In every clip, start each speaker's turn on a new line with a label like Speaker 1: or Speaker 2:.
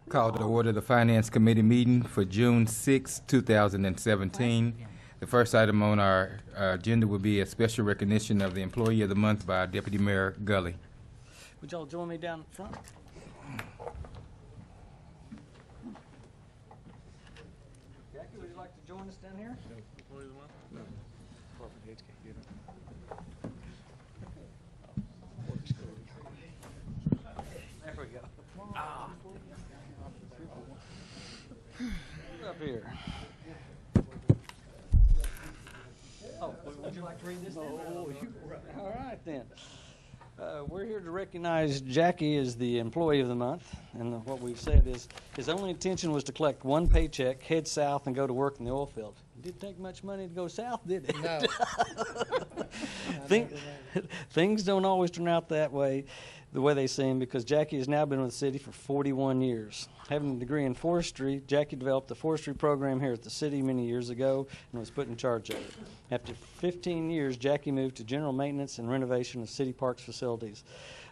Speaker 1: Call to order the Finance Committee meeting for June 6, 2017. The first item on our agenda will be a special recognition of the Employee of the Month by Deputy Mayor Gully.
Speaker 2: Would y'all join me down front? Jackie, would you like to join us down here? Employee of the Month? No. Corporate heads can't get it. There we go. Up here. Oh, would you like to read this? All right then. We're here to recognize Jackie as the Employee of the Month, and what we've said is his only intention was to collect one paycheck, head south, and go to work in the oil field. It didn't take much money to go south, did it?
Speaker 3: No.
Speaker 2: Things don't always turn out that way, the way they seem, because Jackie has now been with the city for 41 years. Having a degree in forestry, Jackie developed a forestry program here at the city many years ago and was put in charge of it. After 15 years, Jackie moved to general maintenance and renovation of city parks facilities,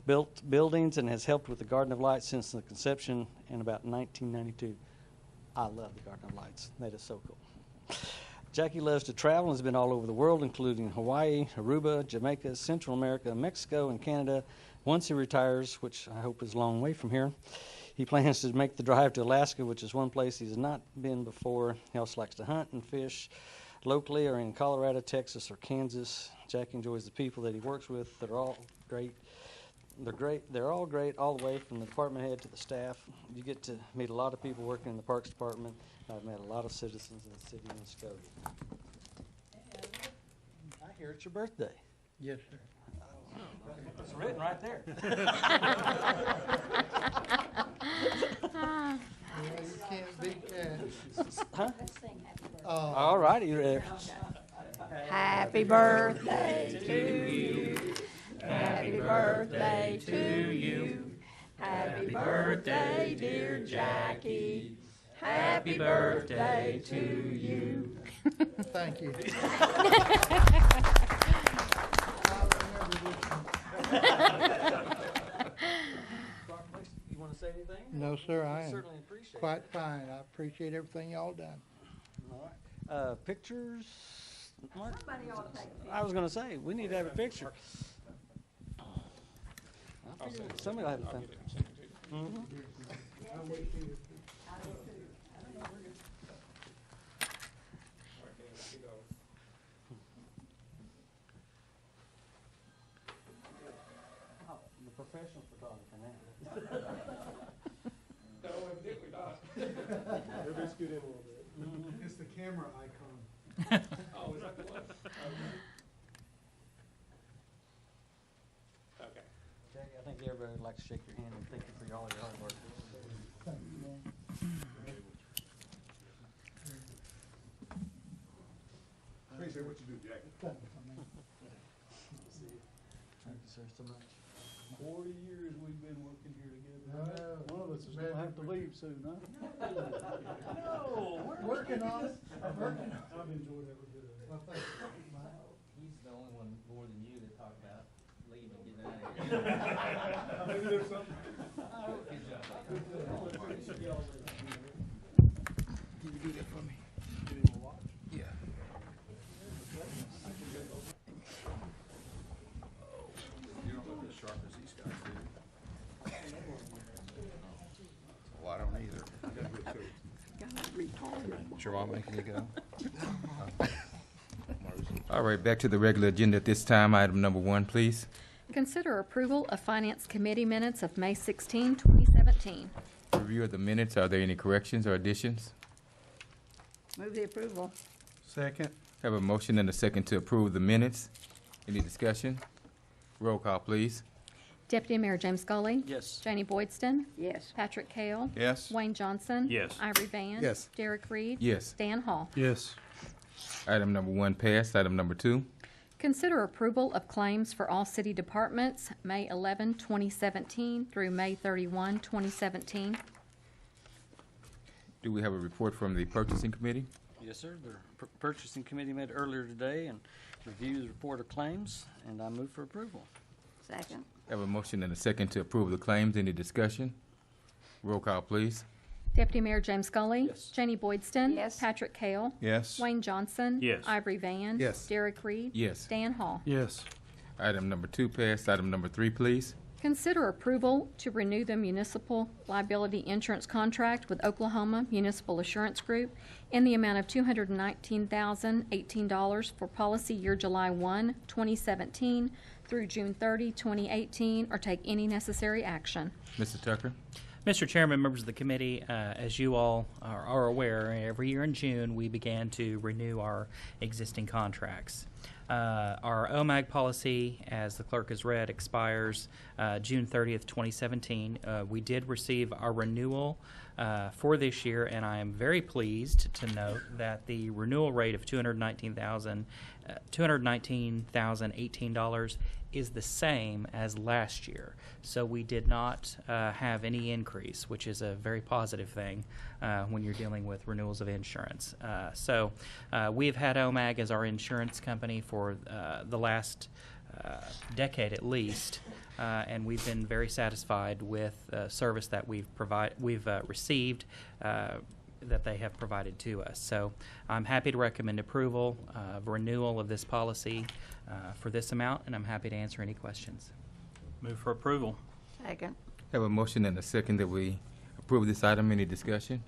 Speaker 2: built buildings, and has helped with the Garden of Lights since the conception in about 1992. I love the Garden of Lights. That is so cool. Jackie loves to travel and has been all over the world, including Hawaii, Aruba, Jamaica, Central America, Mexico, and Canada. Once he retires, which I hope is a long way from here, he plans to make the drive to Alaska, which is one place he's not been before. He also likes to hunt and fish locally or in Colorado, Texas, or Kansas. Jackie enjoys the people that he works with. They're all great. They're all great, all the way from the department head to the staff. You get to meet a lot of people working in the Parks Department. I've met a lot of citizens in the city of Muskogee. I hear it's your birthday.
Speaker 3: Yes, sir.
Speaker 2: It's written right there.
Speaker 3: You can't beat that.
Speaker 2: Huh?
Speaker 3: Oh,
Speaker 2: All righty there.
Speaker 4: Happy birthday to you. Happy birthday to you. Happy birthday, dear Jackie. Happy birthday to you.
Speaker 3: thank you.
Speaker 2: You want to say anything?
Speaker 3: No, sir, I am
Speaker 2: Certainly appreciate
Speaker 3: quite
Speaker 2: it.
Speaker 3: fine. I appreciate everything y'all done.
Speaker 2: All right. Pictures? Mark?
Speaker 4: Somebody ought to take a
Speaker 2: I was going to say, we need to have a picture. Somebody will have a thing. The professional photographer now.
Speaker 5: No, evidently not. Everybody scoot in a little bit.
Speaker 6: It's the camera icon.
Speaker 5: Oh, is that the one? Okay.
Speaker 2: Jackie, I think everybody would like to shake your hand and thank you for all your hard work.
Speaker 3: Thank you, man.
Speaker 6: Appreciate what you do, Jackie.
Speaker 3: Thank you, man.
Speaker 2: Thank you, sir, so much.
Speaker 5: 40 years we've been working here together.
Speaker 6: One of us is gonna have to leave soon, huh?
Speaker 2: No,
Speaker 3: Working on it. I'm working on it.
Speaker 6: I've enjoyed every bit of it.
Speaker 3: Well, thank you.
Speaker 7: He's the only one more than you that talk about leaving and getting out of here.
Speaker 6: Maybe there's something.
Speaker 7: Good job.
Speaker 1: Can you do that for me?
Speaker 6: Get him a watch.
Speaker 1: Yeah.
Speaker 8: You don't look as sharp as these guys do. Well, I don't either. Is your mom making you go?
Speaker 1: All right, back to the regular agenda at this time. Item number 1, please.
Speaker 4: Consider approval of Finance Committee minutes of May 16, 2017.
Speaker 1: Review of the minutes. Are there any corrections or additions?
Speaker 4: Move the approval.
Speaker 6: Second.
Speaker 1: Have a motion and a second to approve the minutes. Any discussion? Roll call, please.
Speaker 4: Deputy Mayor James Scully.
Speaker 2: Yes.
Speaker 4: Janie Boydston.
Speaker 9: Yes.
Speaker 4: Patrick Cale.
Speaker 8: Yes.
Speaker 4: Wayne Johnson.
Speaker 5: Yes.
Speaker 4: Ivory Van.
Speaker 6: Yes.
Speaker 4: Derek Reed.
Speaker 1: Yes.
Speaker 4: Dan Hall.
Speaker 6: Yes.
Speaker 1: Item number 1 passed. Item number 2.
Speaker 4: Consider approval of claims for all city departments, May 11, 2017 through May 31, 2017.
Speaker 1: Do we have a report from the purchasing committee?
Speaker 2: Yes, sir. The purchasing committee met earlier today and reviewed the report of claims, and I move for approval.
Speaker 9: Second.
Speaker 1: Have a motion and a second to approve the claims. Any discussion? Roll call, please.
Speaker 4: Deputy Mayor James Scully.
Speaker 2: Yes.
Speaker 4: Janie Boydston.
Speaker 3: Yes.
Speaker 4: Patrick Kale.
Speaker 8: Yes.
Speaker 4: Wayne Johnson.
Speaker 5: Yes.
Speaker 4: Ivory Van.
Speaker 6: Yes.
Speaker 4: Derek Reed.
Speaker 1: Yes.
Speaker 4: Dan Hall.
Speaker 6: Yes.
Speaker 1: Item number 2 passed. Item number 3, please.
Speaker 4: Consider approval to renew the municipal liability insurance contract with Oklahoma Municipal Assurance Group in the amount of $219,018 for policy year July 1, 2017 through June 30, 2018, or take any necessary action.
Speaker 1: Mr. Tucker?
Speaker 7: Mr. Chairman, members of the committee, as you all are aware, every year in June we began to renew our existing contracts. Our OMAG policy, as the clerk has read, expires June 30th, 2017. We did receive our renewal for this year, and I am very pleased to note that the renewal rate of $219,018 is the same as last year. So we did not have any increase, which is a very positive thing when you're dealing with renewals of insurance. So we've had OMAG as our insurance company for the last decade at least, and we've been very satisfied with service that we've received that they have provided to us. So I'm happy to recommend approval of renewal of this policy for this amount, and I'm happy to answer any questions.
Speaker 5: Move for approval.
Speaker 3: Second.
Speaker 1: Have a motion and a second that we approve this item. Any discussion?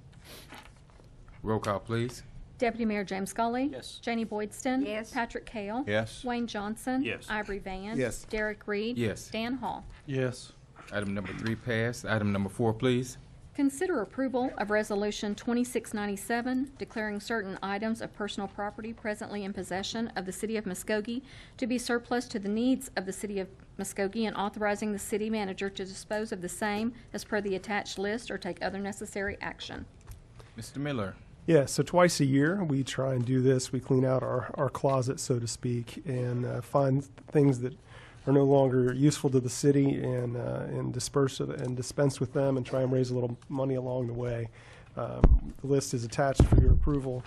Speaker 1: Roll call, please.
Speaker 4: Deputy Mayor James Scully.
Speaker 2: Yes.
Speaker 4: Janie Boydston.
Speaker 3: Yes.
Speaker 4: Patrick Kale.
Speaker 8: Yes.
Speaker 4: Wayne Johnson.
Speaker 5: Yes.
Speaker 4: Ivory Van.
Speaker 6: Yes.
Speaker 4: Derek Reed.
Speaker 1: Yes.
Speaker 4: Dan Hall.
Speaker 6: Yes.
Speaker 1: Item number 3 passed. Item number 4, please.
Speaker 4: Consider approval of Resolution 2697, declaring certain items of personal property presently in possession of the City of Muskogee to be surplus to the needs of the City of Muskogee and authorizing the city manager to dispose of the same as per the attached list or take other necessary action.
Speaker 1: Mr. Miller?
Speaker 6: Yeah, so twice a year we try and do this. We clean out our closet, so to speak, and find things that are no longer useful to the city and disperse and dispense with them and try and raise a little money along the way. The list is attached for your approval.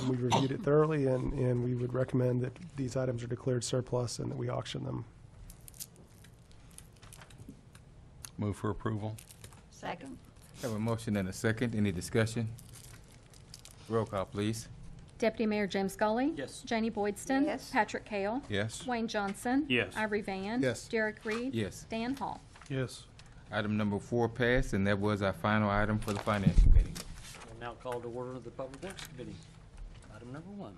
Speaker 6: We've reviewed it thoroughly, and we would recommend that these items are declared surplus and that we auction them.
Speaker 8: Move for approval.
Speaker 3: Second.
Speaker 1: Have a motion and a second. Any discussion? Roll call, please.
Speaker 4: Deputy Mayor James Scully.
Speaker 2: Yes.
Speaker 4: Janie Boydston.
Speaker 3: Yes.
Speaker 4: Patrick Kale.
Speaker 8: Yes.
Speaker 4: Wayne Johnson.
Speaker 5: Yes.
Speaker 4: Ivory Van.
Speaker 6: Yes.
Speaker 4: Derek Reed.
Speaker 1: Yes.
Speaker 4: Dan Hall.
Speaker 6: Yes.
Speaker 1: Item number 4 passed, and that was our final item for the Finance Committee.
Speaker 2: We'll now call to order the Public Works Committee. Item number 1.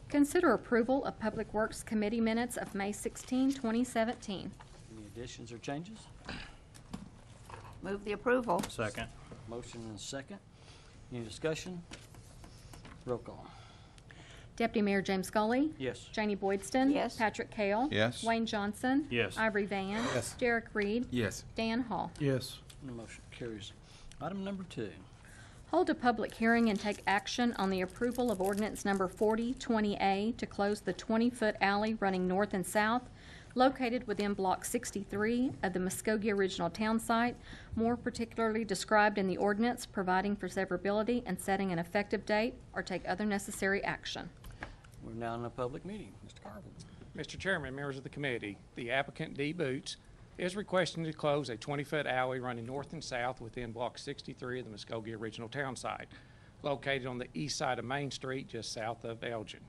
Speaker 4: Consider approval of Public Works Committee minutes of May 16, 2017.
Speaker 2: Any additions or changes?
Speaker 3: Move the approval.
Speaker 5: Second.
Speaker 2: Motion and a second. Any discussion? Roll call.
Speaker 4: Deputy Mayor James Scully.
Speaker 2: Yes.
Speaker 4: Janie Boydston.
Speaker 3: Yes.
Speaker 4: Patrick Kale.
Speaker 8: Yes.
Speaker 4: Wayne Johnson.
Speaker 5: Yes.
Speaker 4: Ivory Van.
Speaker 6: Yes.
Speaker 4: Derek Reed.
Speaker 1: Yes.
Speaker 4: Dan Hall.
Speaker 6: Yes.
Speaker 2: The motion carries. Item number 2.
Speaker 4: Hold a public hearing and take action on the approval of ordinance number 4020A to close the 20-foot alley running north and south located within Block 63 of the Muskogee Original Town Site, more particularly described in the ordinance, providing for severability and setting an effective date, or take other necessary action.
Speaker 2: We're now in a public meeting. Mr. Carville.
Speaker 9: Mr. Chairman, members of the committee, the applicant, D. Boots, is requesting to close a 20-foot alley running north and south within Block 63 of the Muskogee Original Town Site, located on the east side of Main Street, just south of Elgin.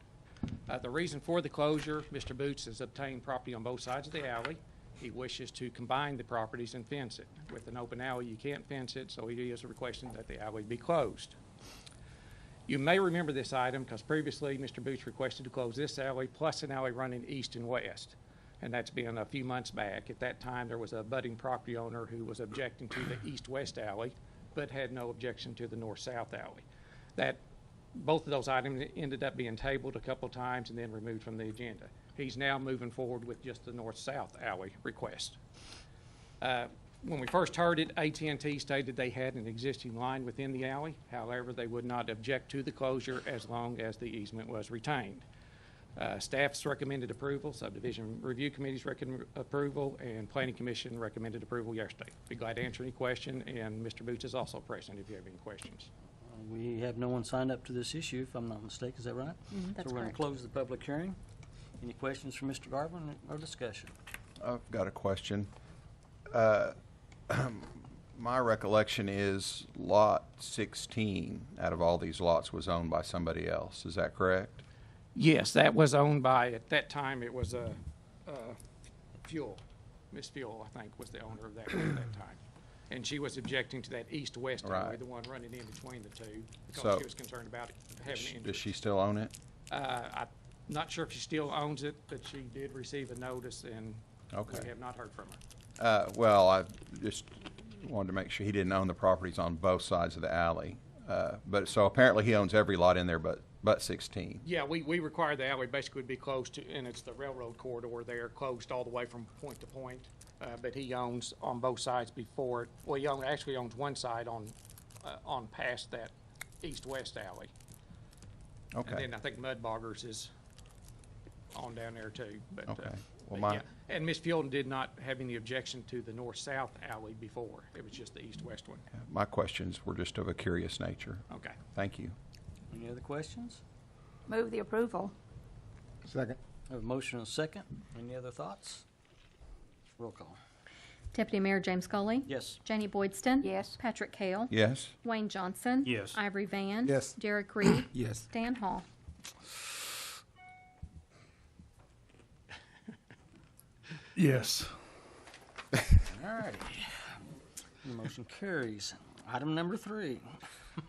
Speaker 9: The reason for the closure, Mr. Boots has obtained property on both sides of the alley. He wishes to combine the properties and fence it. With an open alley, you can't fence it, so he is requesting that the alley be closed. You may remember this item because previously Mr. Boots requested to close this alley plus an alley running east and west, and that's been a few months back. At that time, there was a budding property owner who was objecting to the east-west alley but had no objection to the north-south alley. Both of those items ended up being tabled a couple of times and then removed from the agenda. He's now moving forward with just the north-south alley request. When we first heard it, AT&T stated they had an existing line within the alley. However, they would not object to the closure as long as the easement was retained. Staff's recommended approval, Subdivision Review Committee's recommended approval, and Planning Commission recommended approval yesterday. Be glad to answer any question, and Mr. Boots is also present if you have any questions.
Speaker 2: We have no one signed up to this issue, if I'm not mistaken. Is that right?
Speaker 4: That's
Speaker 2: So we're going
Speaker 4: correct.
Speaker 2: to close the public hearing. Any questions from Mr. Garvin or discussion?
Speaker 8: I've got a question. My recollection is Lot 16 out of all these lots was owned by somebody else. Is that correct?
Speaker 9: Yes, that was owned by, at that time, it was Fuel. Miss Fuel, I think, was the owner of that at that time. And she was objecting to that east-west alley,
Speaker 8: Right.
Speaker 9: the one running in between the two, because
Speaker 8: So-
Speaker 9: she was concerned about it having an
Speaker 8: Does she
Speaker 9: interest.
Speaker 8: still own it?
Speaker 9: I'm not sure if she still owns it, but she did receive a notice, and
Speaker 8: Okay.
Speaker 9: we have not heard from her.
Speaker 8: Well, I just wanted to make sure he didn't own the properties on both sides of the alley. But so apparently he owns every lot in there but 16.
Speaker 9: Yeah, we require the alley basically to be closed to, and it's the railroad corridor there, closed all the way from point to point. But he owns on both sides before it. Well, he actually owns one side on past that east-west alley. And
Speaker 8: Okay.
Speaker 9: then I think Mudboggers is on down there too. But,
Speaker 8: Okay. Well,
Speaker 9: but yeah. And Miss Fielden did not have any objection to the north-south alley before. It was just the east-west one.
Speaker 8: My questions were just of a curious nature.
Speaker 9: Okay.
Speaker 8: Thank you.
Speaker 2: Any other questions?
Speaker 3: Move the approval.
Speaker 5: Second.
Speaker 2: I have a motion and a second. Any other thoughts? Roll call.
Speaker 4: Deputy Mayor James Scully.
Speaker 2: Yes.
Speaker 4: Janie Boydston.
Speaker 3: Yes.
Speaker 4: Patrick Hale.
Speaker 8: Yes?
Speaker 4: Wayne Johnson.
Speaker 5: Yes.
Speaker 4: Ivory Van.
Speaker 5: Yes.
Speaker 4: Derek Reed.
Speaker 1: Yes.
Speaker 4: Dan Hall.
Speaker 5: Yes.
Speaker 2: All righty. The motion carries. Item number 3.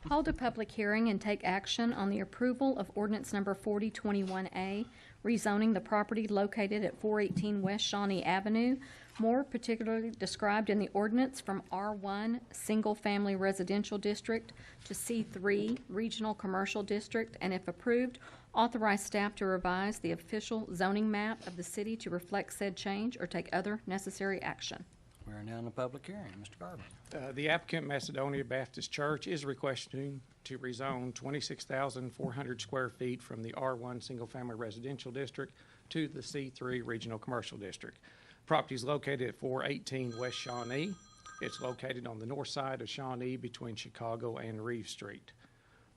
Speaker 4: Hold a public hearing and take action on the approval of ordinance number 4021A, rezoning the property located at 418 West Shawnee Avenue, more particularly described in the ordinance from R1 Single Family Residential District to C3 Regional Commercial District, and if approved, authorize staff to revise the official zoning map of the city to reflect said change or take other necessary action.
Speaker 2: We are now in the public hearing. Mr. Garber.
Speaker 9: The applicant, Macedonia Baptist Church, is requesting to rezone 26,400 square feet from the R1 Single Family Residential District to the C3 Regional Commercial District. Property is located at 418 West Shawnee. It's located on the north side of Shawnee between Chicago and Reeve Street.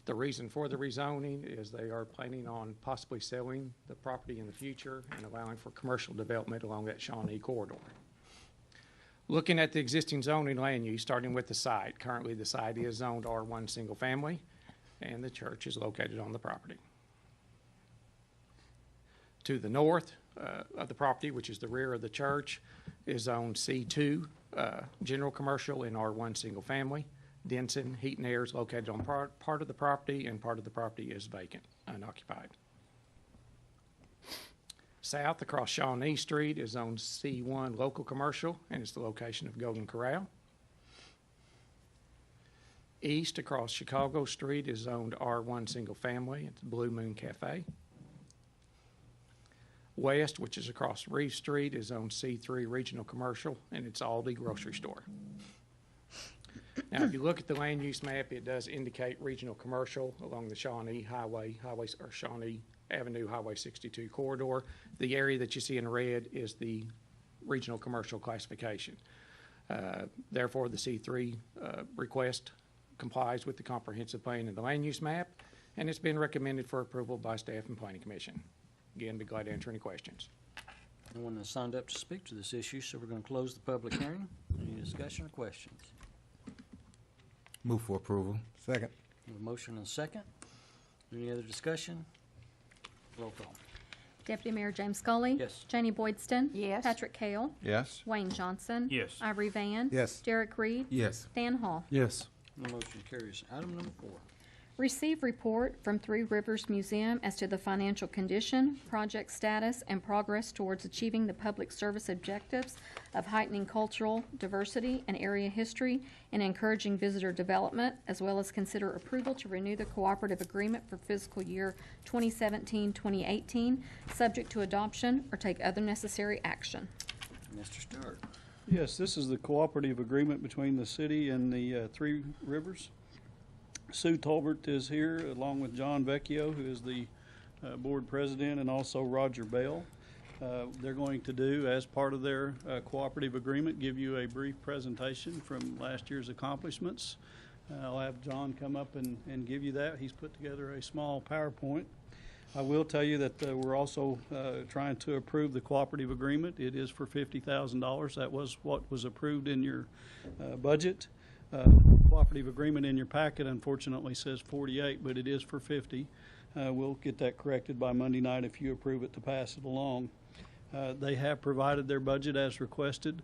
Speaker 9: The reason for the rezoning is they are planning on possibly selling the property in the future and allowing for commercial development along that Shawnee corridor. Looking at the existing zoning land use, starting with the site. Currently, the site is zoned R1 single family, and the church is located on the property. To the north of the property, which is the rear of the church, is zoned C2, general commercial and R1 single family. Denson Heat and Air is located on part of the property, and part of the property is vacant, unoccupied. South across Shawnee Street is on C1 local commercial, and it's the location of Golden Corral. East across Chicago Street is zoned R1 single family. It's Blue Moon Cafe. West, which is across Reeve Street, is on C3 regional commercial, and it's Aldi grocery store. Now, if you look at the land use map, it does indicate regional commercial along the Shawnee Shawnee Avenue Highway 62 corridor. The area that you see in red is the regional commercial classification. Therefore, the C3 request complies with the comprehensive plan and the land use map, and it's been recommended for approval by staff and planning commission. Again, be glad to answer any questions.
Speaker 2: No one has signed up to speak to this issue, so we're going to close the public hearing. Any discussion or questions?
Speaker 1: Move for approval.
Speaker 5: Second.
Speaker 2: We have a motion and a second. Any other discussion? Roll call.
Speaker 4: Deputy Mayor James Scully.
Speaker 2: Yes.
Speaker 4: Janie Boydston.
Speaker 3: Yes.
Speaker 4: Patrick Hale.
Speaker 8: Yes?
Speaker 4: Wayne Johnson.
Speaker 5: Yes.
Speaker 4: Ivory Van.
Speaker 5: Yes.
Speaker 4: Derek Reed.
Speaker 1: Yes.
Speaker 4: Dan Hall.
Speaker 5: Yes.
Speaker 2: The motion carries. Item number 4.
Speaker 4: Receive report from Three Rivers Museum as to the financial condition, project status, and progress towards achieving the public service objectives of heightening cultural diversity and area history and encouraging visitor development, as well as consider approval to renew the cooperative agreement for fiscal year 2017-2018, subject to adoption or take other necessary action.
Speaker 2: Mr. Stewart.
Speaker 10: Yes, this is the cooperative agreement between the city and the Three Rivers. Sue Tolbert is here, along with John Vecchio, who is the board president, and also Roger Bell. They're going to do, as part of their cooperative agreement, give you a brief presentation from last year's accomplishments. I'll have John come up and give you that. He's put together a small PowerPoint. I will tell you that we're also trying to approve the cooperative agreement. It is for $50,000. That was what was approved in your budget. cooperative agreement in your packet unfortunately says 48, but it is for 50. We'll get that corrected by Monday night if you approve it to pass it along. They have provided their budget as requested.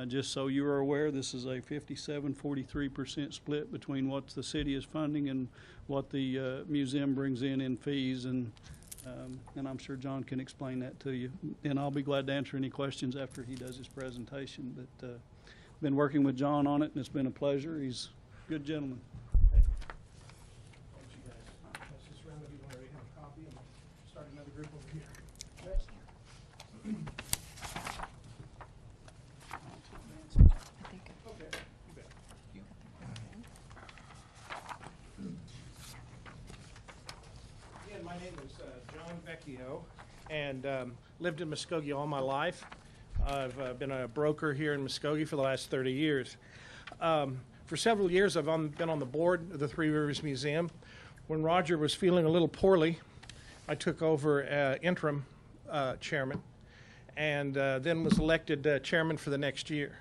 Speaker 10: Just so you are aware, this is a 57-43% split between what the city is funding and what the museum brings in fees, and I'm sure John can explain that to you. And I'll be glad to answer any questions after he does his presentation. But been working with John on it, and it's been a pleasure. He's a good gentleman.
Speaker 5: Thanks, you guys. Let's just round up. You already have a copy, and start another group over here. Next. Okay, you bet. Again, my name is John Vecchio, and lived in Muskogee all my life. I've been a broker here in Muskogee for the last 30 years. For several years, I've been on the board of the Three Rivers Museum. When Roger was feeling a little poorly, I took over interim chairman, and then was elected chairman for the next year.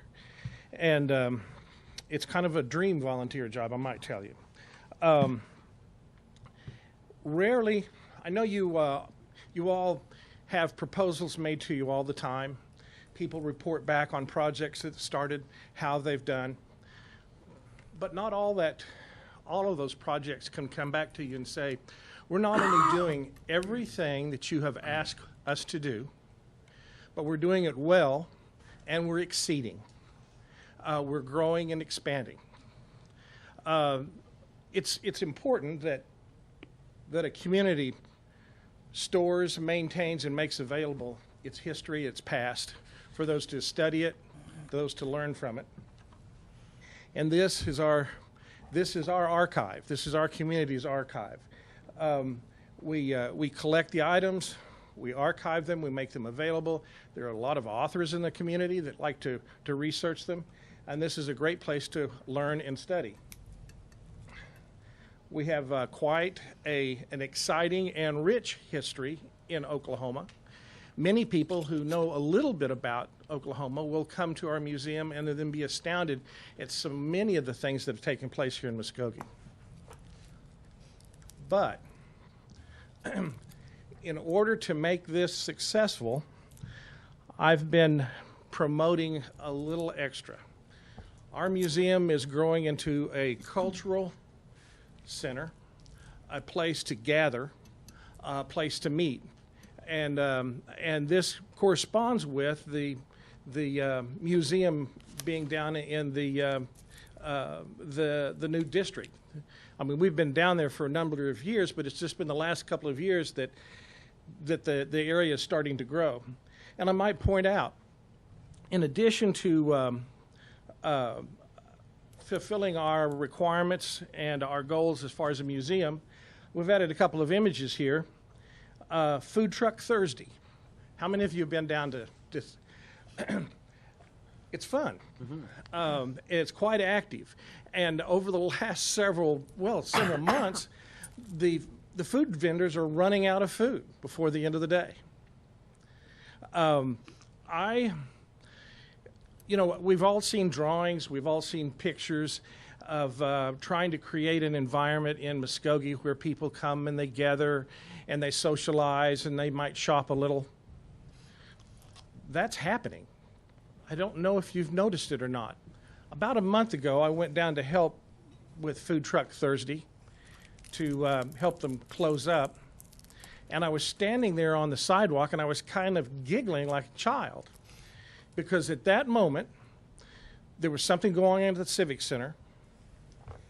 Speaker 5: And it's kind of a dream volunteer job, I might tell you. Rarely, I know you all have proposals made to you all the time. People report back on projects that started, how they've done. But not all of those projects can come back to you and say, we're not only doing everything that you have asked us to do, but we're doing it well, and we're exceeding. We're growing and expanding. It's important that a community stores, maintains, and makes available its history, its past, for those to study it, those to learn from it. And this is our archive. This is our community's archive. We collect the items, we archive them, we make them available. There are a lot of authors in the community that like to research them, and this is a great place to learn and study. We have quite an exciting and rich history in Oklahoma. Many people who know a little bit about Oklahoma will come to our museum and then be astounded at so many of the things that have taken place here in Muskogee. But in order to make this successful, I've been promoting a little extra. Our museum is growing into a cultural center, a place to gather, a place to meet. And this corresponds with the museum being down in the new district. I mean, we've been down there for a number of years, but it's just been the last couple of years that the area is starting to grow. And I might point out, in addition to fulfilling our requirements and our goals as far as a museum, we've added a couple of images here. Food Truck Thursday. How many of you have been down to this? It's fun. Mm-hmm. It's quite active. And over the last several months, the food vendors are running out of food before the end of the day. We've all seen drawings, we've all seen pictures of trying to create an environment in Muskogee where people come and they gather and they socialize and they might shop a little. That's happening. I don't know if you've noticed it or not. About a month ago, I went down to help with Food Truck Thursday to help them close up. And I was standing there on the sidewalk and I was kind of giggling like a child, because at that moment, there was something going on at the Civic Center.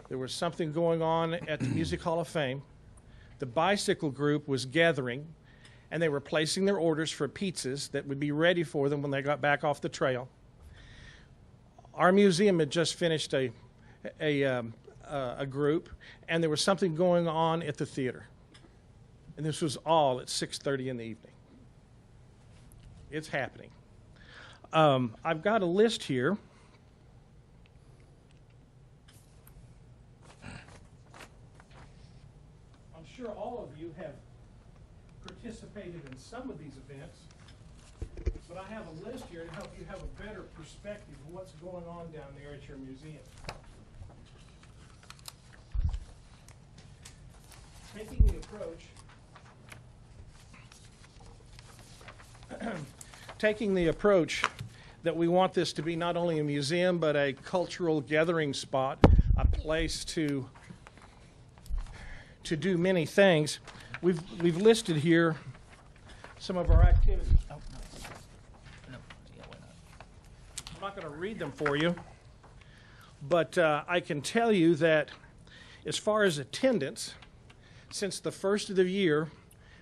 Speaker 5: There was something going on at the Music Hall of Fame. The bicycle group was gathering, and they were placing their orders for pizzas that would be ready for them when they got back off the trail. Our museum had just finished a group, and there was something going on at the theater. And this was all at 6:30 in the evening. It's happening. I've got a list here. I'm sure all of you have participated in some of these events, but I have a list here to help you have a better perspective of what's going on down there at your museum. taking the approach that we want this to be not only a museum but a cultural gathering spot, a place to do many things. We've listed here some of our activities. Oh, no. I'm not going to read them for you, but I can tell you that as far as attendance, since the first of the year,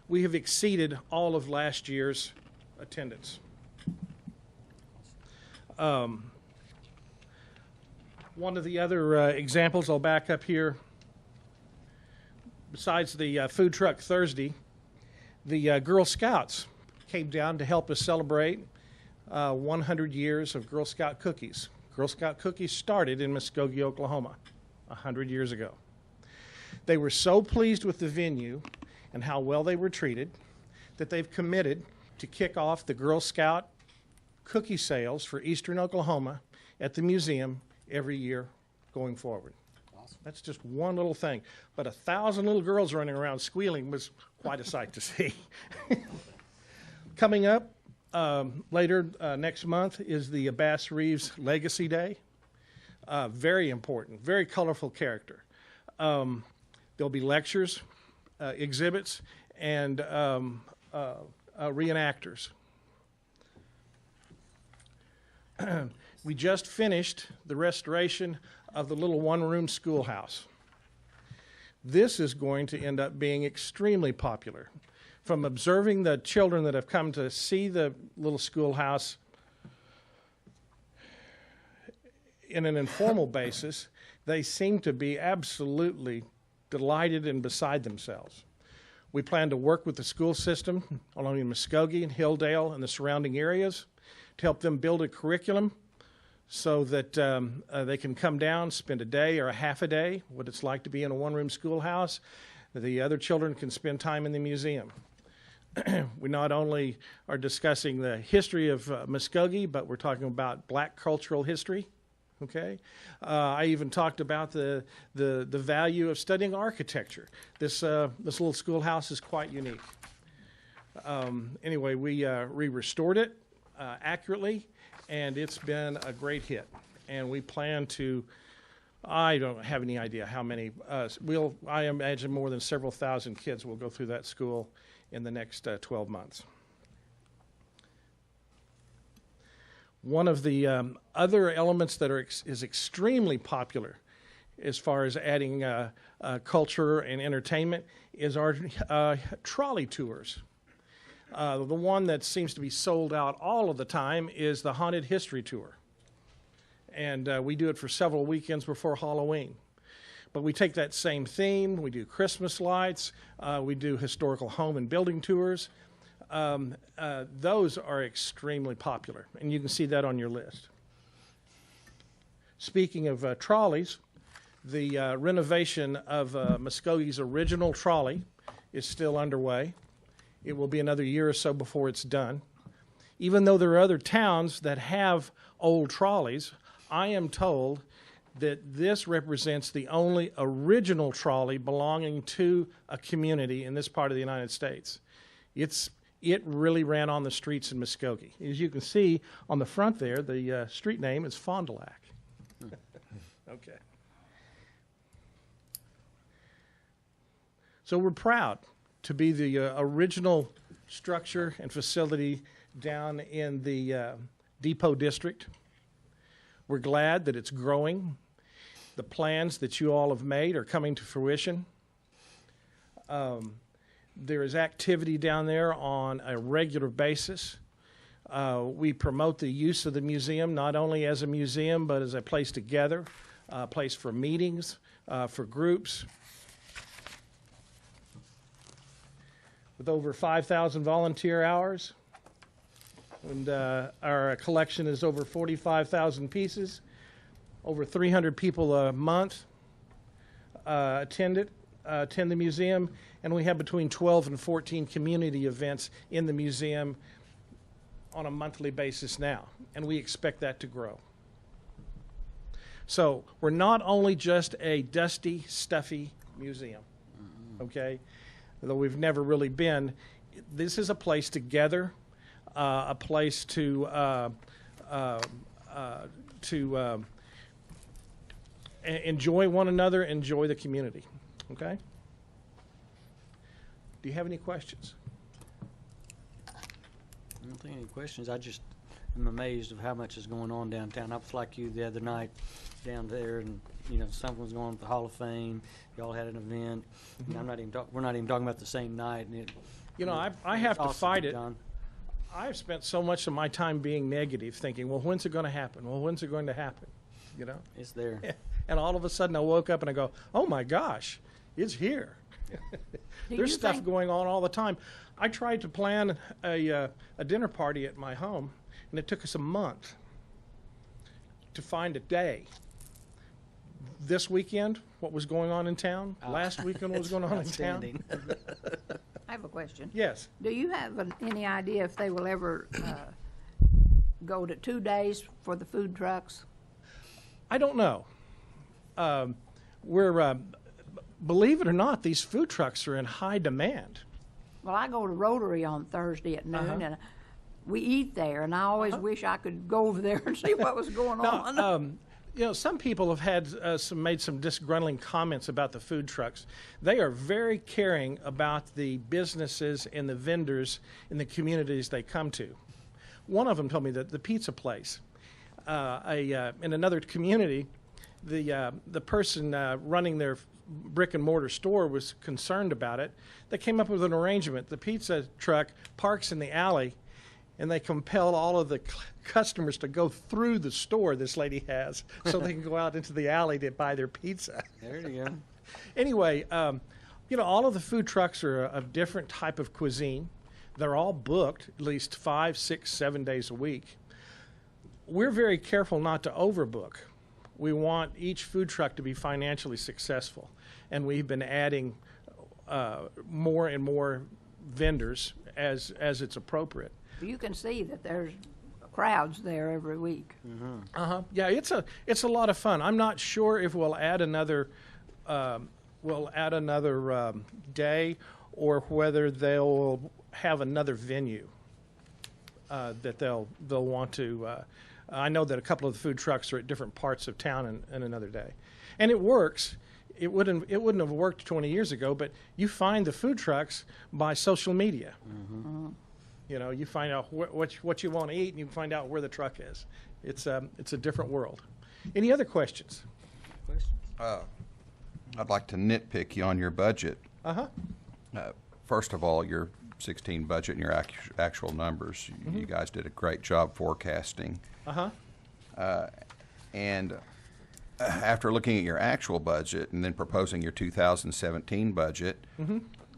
Speaker 5: we have exceeded all of last year's attendance. One of the other examples, I'll back up here. Besides the food truck Thursday, the Girl Scouts came down to help us celebrate 100 years of Girl Scout cookies. Girl Scout cookies started in Muskogee, Oklahoma, 100 years ago. They were so pleased with the venue and how well they were treated that they've committed to kick off the Girl Scout cookie sales for Eastern Oklahoma at the museum every year going forward. Awesome. That's just one little thing. But 1,000 little girls running around squealing was quite a sight to see. Coming up later next month is the Bass Reeves Legacy Day. Very important, very colorful character. There'll be lectures, exhibits, and reenactors. We just finished the restoration of the little one-room schoolhouse. This is going to end up being extremely popular. From observing the children that have come to see the little schoolhouse in an informal basis, they seem to be absolutely delighted and beside themselves. We plan to work with the school system along in Muskogee and Hilldale and the surrounding areas to help them build a curriculum so that they can come down, spend a day or a half a day, what it's like to be in a one-room schoolhouse. The other children can spend time in the museum. We not only are discussing the history of Muskogee, but we're talking about black cultural history. Okay, I even talked about the value of studying architecture. This little schoolhouse is quite unique. Anyway, we restored it accurately, and it's been a great hit. And we plan to, I don't have any idea how many. I imagine more than several thousand kids will go through that school in the next 12 months. One of the other elements that is extremely popular as far as adding culture and entertainment is our trolley tours. The one that seems to be sold out all of the time is the Haunted History Tour. And we do it for several weekends before Halloween. But we take that same theme, we do Christmas lights, we do historical home and building tours. Those are extremely popular, and you can see that on your list. Speaking of trolleys, the renovation of Muskogee's original trolley is still underway. It will be another year or so before it's done. Even though there are other towns that have old trolleys, I am told that this represents the only original trolley belonging to a community in this part of the United States. It really ran on the streets in Muskogee. As you can see on the front there, the street name is Fond du Lac. Okay. So we're proud to be the original structure and facility down in the Depot District. We're glad that it's growing. The plans that you all have made are coming to fruition. There is activity down there on a regular basis. We promote the use of the museum not only as a museum but as a place to gather, a place for meetings, for groups. With over 5,000 volunteer hours, and our collection is over 45,000 pieces. Over 300 people a month attend the museum, and we have between 12 and 14 community events in the museum on a monthly basis now, and we expect that to grow. So we're not only just a dusty, stuffy museum. okay? Though we've never really been. This is a place to gather, a place to enjoy one another, enjoy the community, okay? Do you have any questions?
Speaker 2: I don't think any questions. I just am amazed of how much is going on downtown. I was like you the other night down there, and something was going on with the Hall of Fame. Y'all had an event. And I'm not even we're not even talking about the same night. And
Speaker 5: I have to
Speaker 2: awesome,
Speaker 5: fight it.
Speaker 2: John.
Speaker 5: I've spent so much of my time being negative, thinking, well, when's it going to happen? Well, when's it going to happen?
Speaker 2: It's there.
Speaker 5: And all of a sudden I woke up and I go, oh my gosh, it's here. There's stuff going on all the time. I tried to plan a dinner party at my home, and it took us a month to find a day. This weekend, what was going on in town? Last weekend, what was going on in town?
Speaker 3: I have a question.
Speaker 5: Yes.
Speaker 3: Do you have any idea if they will ever go to 2 days for the food trucks?
Speaker 5: I don't know. Believe it or not, these food trucks are in high demand.
Speaker 3: Well, I go to Rotary on Thursday at noon, and we eat there, and I always wish I could go over there and see what was going on.
Speaker 5: Some people have had made some disgruntling comments about the food trucks. They are very caring about the businesses and the vendors in the communities they come to. One of them told me that the pizza place, in another community, the person running their brick and mortar store was concerned about it. They came up with an arrangement. The pizza truck parks in the alley, and they compel all of the customers to go through the store this lady has so they can go out into the alley to buy their pizza.
Speaker 2: There you go.
Speaker 5: Anyway, all of the food trucks are a different type of cuisine. They're all booked at least 5, 6, 7 days a week. We're very careful not to overbook. We want each food truck to be financially successful, and we've been adding more and more vendors as it's appropriate.
Speaker 3: You can see that there's crowds there every week.
Speaker 5: Yeah, it's a lot of fun. I'm not sure if we'll add another day, or whether they'll have another venue that they'll want to. I know that a couple of the food trucks are at different parts of town in another day, and it works. It wouldn't have worked 20 years ago, but you find the food trucks by social media. You find out what you want to eat, and you find out where the truck is. It's a different world. Any other questions?
Speaker 8: I'd like to nitpick you on your budget. First of all, your 16 budget and your actual numbers. You guys did a great job forecasting. And after looking at your actual budget and then proposing your 2017 budget,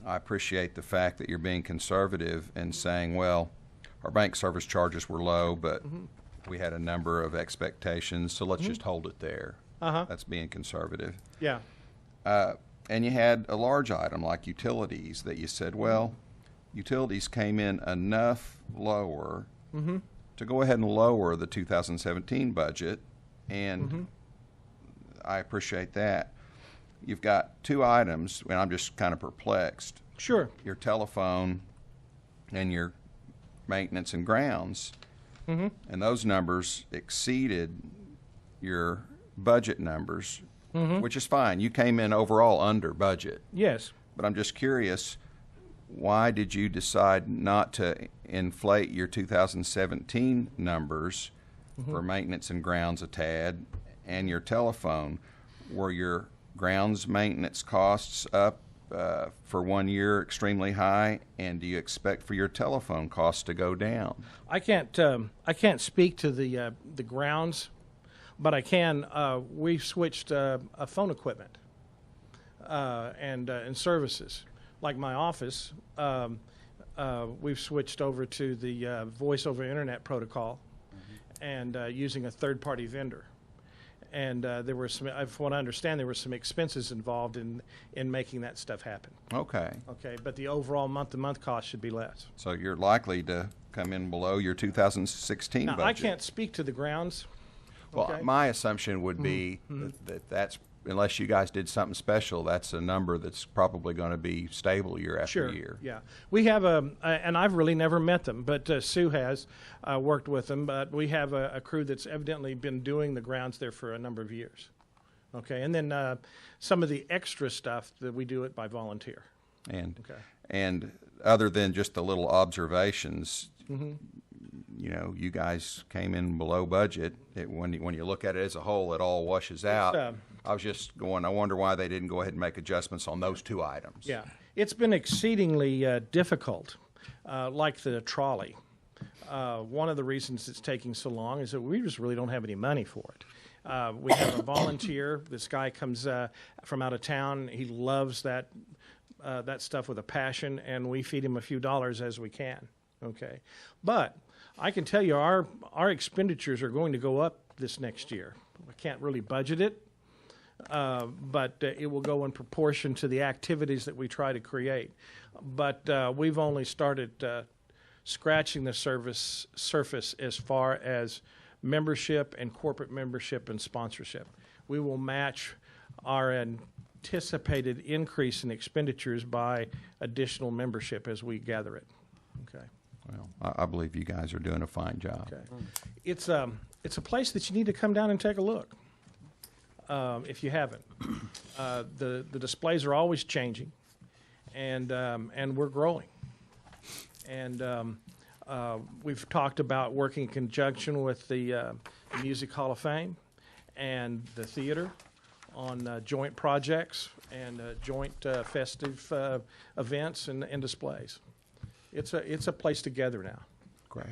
Speaker 8: I appreciate the fact that you're being conservative and saying, well, our bank service charges were low, but we had a number of expectations, so let's just hold it there. That's being conservative.
Speaker 5: Yeah.
Speaker 8: And you had a large item like utilities that you said, well, utilities came in enough lower to go ahead and lower the 2017 budget, and I appreciate that. You've got two items, and I'm just kind of perplexed.
Speaker 5: Sure.
Speaker 8: Your telephone and your maintenance and grounds, and those numbers exceeded your budget numbers, which is fine. You came in overall under budget.
Speaker 5: Yes.
Speaker 8: But I'm just curious, why did you decide not to inflate your 2017 numbers for maintenance and grounds a tad, and your telephone? Were your grounds maintenance costs up for 1 year extremely high, and do you expect for your telephone costs to go down?
Speaker 5: I can't speak to the grounds, but I can. We switched phone equipment and services. Like my office, we've switched over to the voice over internet protocol, and using a third-party vendor. And there were some, from what I understand, there were some expenses involved in making that stuff happen.
Speaker 8: Okay.
Speaker 5: Okay, but the overall month-to-month cost should be less.
Speaker 8: So you're likely to come in below your 2016
Speaker 5: Now,
Speaker 8: budget.
Speaker 5: I can't speak to the grounds.
Speaker 8: Well,
Speaker 5: okay?
Speaker 8: my assumption would be that that's unless you guys did something special, that's a number that's probably going to be stable year after
Speaker 5: Sure.
Speaker 8: year.
Speaker 5: Yeah, we have and I've really never met them, but Sue has worked with them. But we have a crew that's evidently been doing the grounds there for a number of years. Okay, and then some of the extra stuff that we do it by volunteer.
Speaker 8: And other than just the little observations,
Speaker 5: Mm-hmm.
Speaker 8: you know, you guys came in below budget. When you look at it as a whole, it all washes out. I was just going, I wonder why they didn't go ahead and make adjustments on those two items.
Speaker 5: Yeah, it's been exceedingly difficult, like the trolley. One of the reasons it's taking so long is that we just really don't have any money for it. We have a volunteer. This guy comes from out of town. He loves that stuff with a passion, and we feed him a few dollars as we can. Okay, but I can tell you our expenditures are going to go up this next year. I can't really budget it, but it will go in proportion to the activities that we try to create. But we've only started scratching the surface as far as membership and corporate membership and sponsorship. We will match our anticipated increase in expenditures by additional membership as we gather it. Okay.
Speaker 8: Well, I believe you guys are doing a fine job.
Speaker 5: Okay. It's a place that you need to come down and take a look if you haven't. The displays are always changing, and we're growing. And we've talked about working in conjunction with the Music Hall of Fame and the theater on joint projects and joint festive events and displays. It's a place together now.
Speaker 8: Great.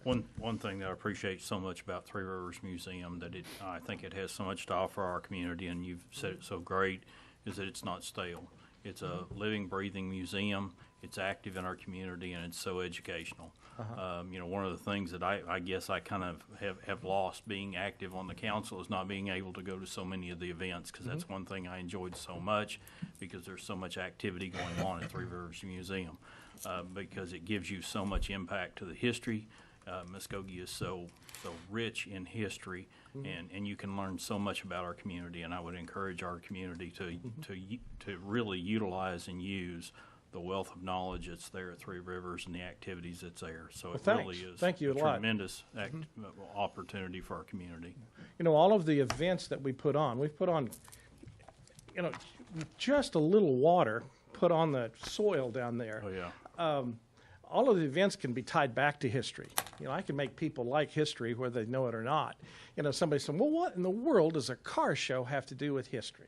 Speaker 11: One thing that I appreciate so much about Three Rivers Museum that I think it has so much to offer our community, and you've said it so great, is that it's not stale. It's a living, breathing museum. It's active in our community, and it's so educational. You know, one of the things that I guess I kind of have lost being active on the council is not being able to go to so many of the events, because that's one thing I enjoyed so much, because there's so much activity going on at Three Rivers Museum, because it gives you so much impact to the history. Muskogee is so rich in history, and you can learn so much about our community, and I would encourage our community to really utilize and use the wealth of knowledge that's there at Three Rivers and the activities that's there. So it really is
Speaker 5: Thank you a lot.
Speaker 11: tremendous opportunity for our community.
Speaker 5: You know, all of the events that we've put on, you know, just a little water put on the soil down there.
Speaker 11: Oh, yeah.
Speaker 5: All of the events can be tied back to history. You know, I can make people like history whether they know it or not. You know, somebody said, well, what in the world does a car show have to do with history?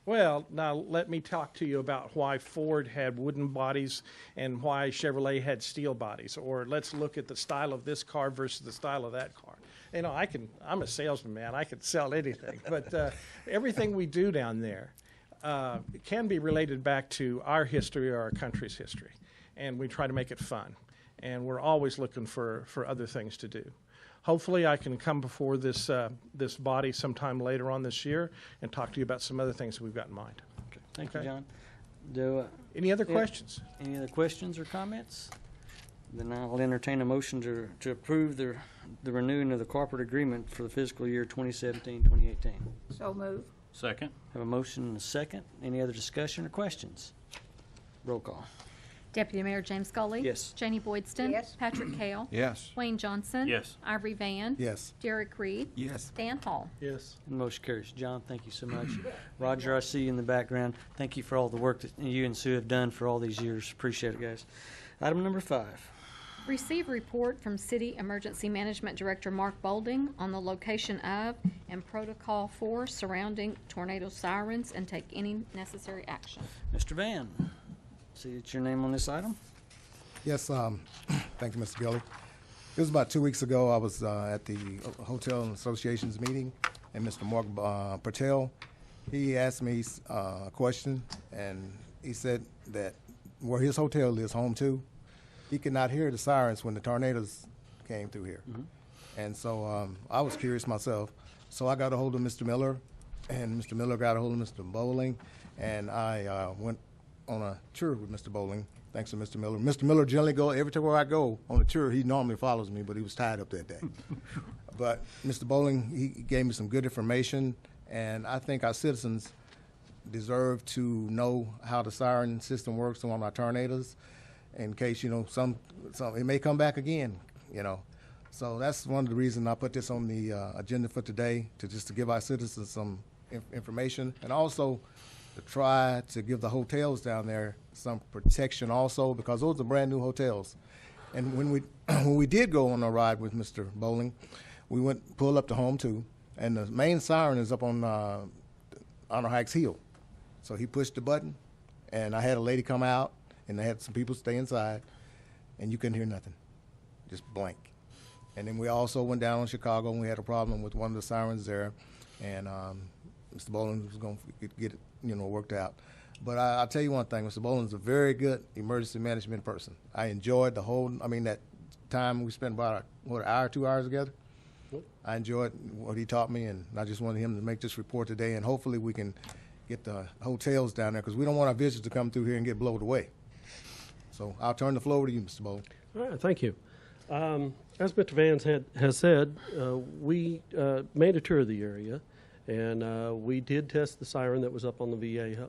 Speaker 5: Well, now let me talk to you about why Ford had wooden bodies and why Chevrolet had steel bodies. Or let's look at the style of this car versus the style of that car. You know, I'm a salesman, man. I can sell anything. But everything we do down there can be related back to our history or our country's history. And we try to make it fun. And we're always looking for other things to do. Hopefully I can come before this body sometime later on this year and talk to you about some other things that we've got in mind.
Speaker 2: Okay. Thank you, John.
Speaker 5: Any other questions?
Speaker 2: Any other questions or comments? Then I'll entertain a motion to approve the renewing of the corporate agreement for the fiscal year 2017-2018.
Speaker 3: So move.
Speaker 11: Second.
Speaker 2: Have a motion and a second. Any other discussion or questions? Roll call.
Speaker 4: Deputy Mayor James Scully.
Speaker 2: Yes.
Speaker 4: Janie Boydston.
Speaker 3: Yes.
Speaker 4: Patrick Kale.
Speaker 8: Yes.
Speaker 4: Wayne Johnson.
Speaker 11: Yes.
Speaker 4: Ivory Van.
Speaker 6: Yes.
Speaker 4: Derek Reed.
Speaker 1: Yes.
Speaker 4: Dan Hall.
Speaker 5: Yes.
Speaker 2: And motion carries. John, thank you so much. Roger, I see you in the background. Thank you for all the work that you and Sue have done for all these years. Appreciate it, guys. Item number 5.
Speaker 4: Receive report from City Emergency Management Director Mark Bolding on the location of and protocol for surrounding tornado sirens and take any necessary action.
Speaker 2: Mr. Van, see it's your name on this item?
Speaker 12: Yes, thank you, Mr. Gully. It was about 2 weeks ago. I was at the Hotel Association's meeting, and Mr. Mark Patel, he asked me a question, and he said that where his hotel is home to, he could not hear the sirens when the tornadoes came through here. And so I was curious myself. So I got a hold of Mr. Miller, and Mr. Miller got a hold of Mr. Bowling, and I went on a tour with Mr. Bowling, thanks to Mr. Miller. Mr. Miller generally go, every time I go on a tour, he normally follows me, but he was tied up that day. But Mr. Bowling, he gave me some good information, And I think our citizens deserve to know how the siren system works on our tornadoes, in case, you know, some it may come back again, you know. So that's one of the reasons I put this on the agenda for today, to give our citizens some information, and also to try to give the hotels down there some protection also, because those are brand new hotels. And when we did go on a ride with Mr. Bowling, we pulled up to Home 2, and the main siren is up on Honor Heights Hill. So he pushed the button, and I had a lady come out, and I had some people stay inside, and you couldn't hear nothing, just blank. And then we also went down on Chicago, and we had a problem with one of the sirens there, and Mr. Bowling was going to get it, you know, worked out. But I'll tell you one thing, Mr. Bowling's a very good emergency management person. I enjoyed that time we spent about, an hour, 2 hours together. I enjoyed what he taught me, and I just wanted him to make this report today, and hopefully we can get the hotels down there, because we don't want our visitors to come through here and get blown away. So I'll turn the floor over to you, Mr. Bowling.
Speaker 13: All right, thank you. As Mr. Vance has said, we made a tour of the area, and we did test the siren that was up on the VA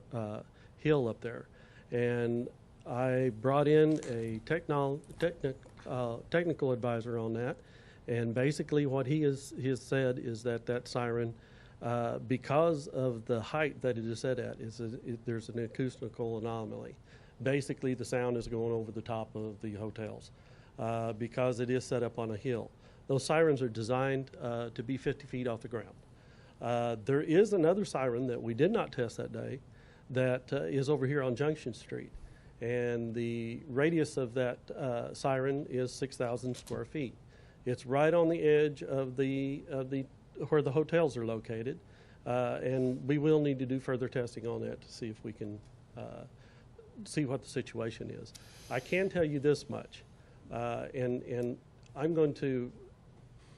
Speaker 13: hill up there. And I brought in a technical advisor on that, and basically what he has said is that siren, because of the height that it is set at, there's an acoustical anomaly. Basically, the sound is going over the top of the hotels because it is set up on a hill. Those sirens are designed to be 50 feet off the ground. There is another siren that we did not test that day that is over here on Junction Street, and the radius of that siren is 6,000 square feet. It's right on the edge of where the hotels are located, and we will need to do further testing on that to see if we can see what the situation is. I can tell you this much, and I'm going to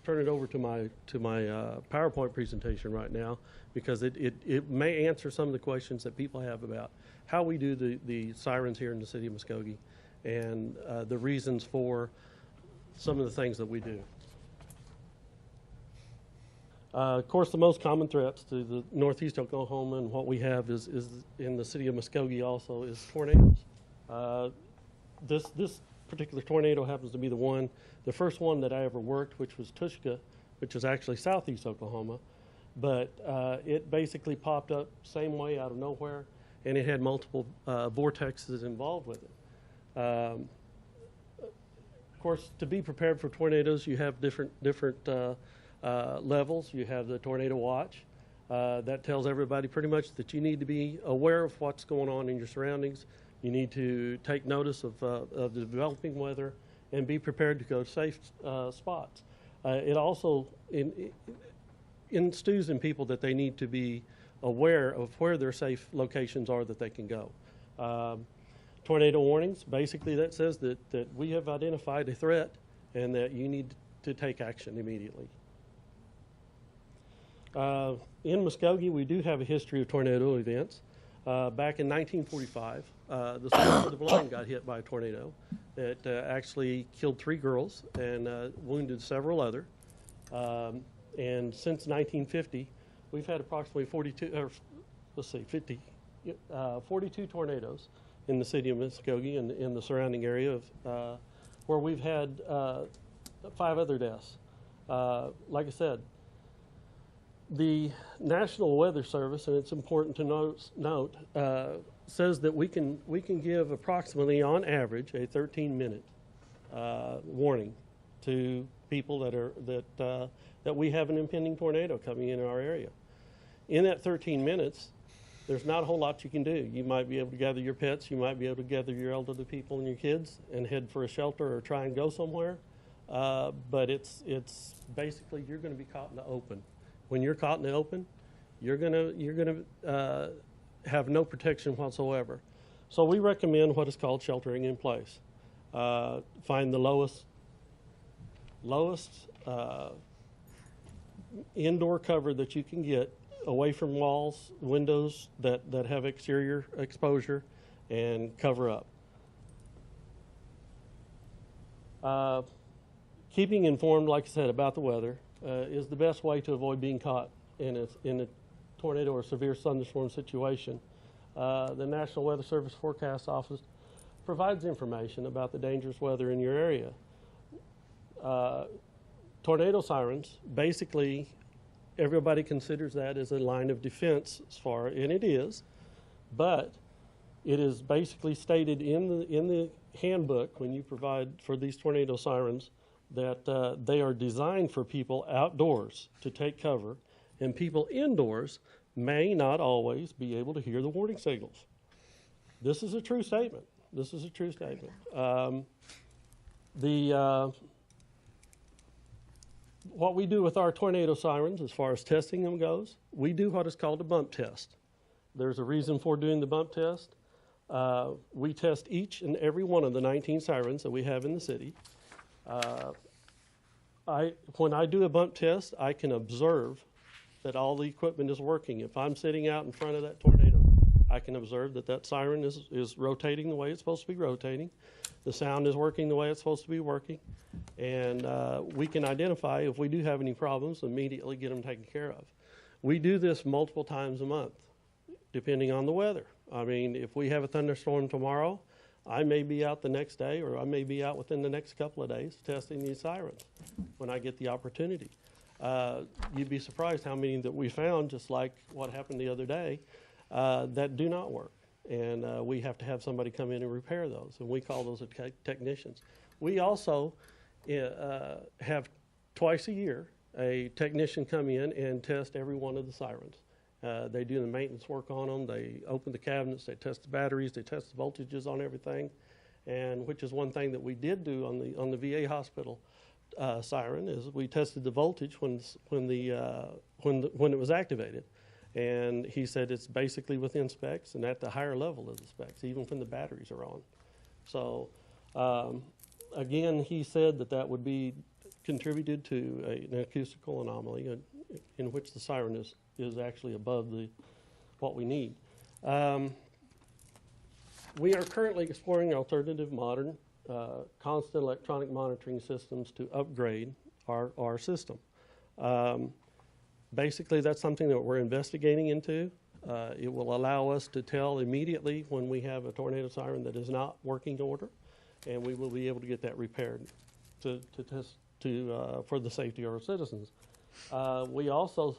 Speaker 13: turn it over to my PowerPoint presentation right now, because it may answer some of the questions that people have about how we do the sirens here in the city of Muskogee, and the reasons for some of the things that we do. Of course, the most common threats to the northeast Oklahoma and what we have is in the city of Muskogee also is tornadoes. This particular tornado happens to be the first one that I ever worked, which was Tushka, which is actually southeast Oklahoma. But it basically popped up same way out of nowhere, and it had multiple vortexes involved with it. Of course, to be prepared for tornadoes, you have different levels. You have the tornado watch. That tells everybody pretty much that you need to be aware of what's going on in your surroundings. You need to take notice of the developing weather and be prepared to go to safe spots. It also instills in people that they need to be aware of where their safe locations are that they can go. Tornado warnings, basically that says that we have identified a threat and that you need to take action immediately. In Muskogee, we do have a history of tornado events. Back in 1945, the School for the Blind got hit by a tornado. It actually killed 3 girls and wounded several other. And since 1950, we've had approximately 42 tornadoes in the city of Muskogee and in the surrounding area of where we've had 5 other deaths. Like I said, the National Weather Service, and it's important to note, says that we can give approximately, on average, a 13-minute warning to people that we have an impending tornado coming in our area. In that 13 minutes, there's not a whole lot you can do. You might be able to gather your pets, you might be able to gather your elderly people and your kids and head for a shelter or try and go somewhere. But it's basically you're going to be caught in the open. When you're caught in the open, you're gonna have no protection whatsoever. So we recommend what is called sheltering in place. Find the lowest indoor cover that you can get away from walls, windows that have exterior exposure, and cover up. Keeping informed, like I said, about the weather is the best way to avoid being caught in tornado or severe thunderstorm situation, the National Weather Service Forecast Office provides information about the dangerous weather in your area. Tornado sirens, basically, everybody considers that as a line of defense and it is, but it is basically stated in the handbook when you provide for these tornado sirens that they are designed for people outdoors to take cover, and people indoors may not always be able to hear the warning signals. This is a true statement. This is a true statement. What we do with our tornado sirens as far as testing them goes, we do what is called a bump test. There's a reason for doing the bump test. We test each and every one of the 19 sirens that we have in the city. When I do a bump test, I can observe that all the equipment is working. If I'm sitting out in front of that tornado, I can observe that that siren is rotating the way it's supposed to be rotating. The sound is working the way it's supposed to be working. And we can identify if we do have any problems, immediately get them taken care of. We do this multiple times a month, depending on the weather. I mean, if we have a thunderstorm tomorrow, I may be out the next day, or I may be out within the next couple of days testing these sirens when I get the opportunity. You'd be surprised how many that we found, just like what happened the other day, that do not work. And we have to have somebody come in and repair those, and we call those technicians. We also have twice a year a technician come in and test every one of the sirens. They do the maintenance work on them. They open the cabinets. They test the batteries. They test the voltages on everything, and which is one thing that we did do on the VA hospital siren is we tested the voltage when it was activated, and he said it's basically within specs and at the higher level of the specs, even when the batteries are on. So again, he said that would be contributed to an acoustical anomaly in which the siren is actually above what we need. We are currently exploring alternative modern constant electronic monitoring systems to upgrade our system. Basically, that's something that we're investigating into. It will allow us to tell immediately when we have a tornado siren that is not working to order, and we will be able to get that repaired for the safety of our citizens. We also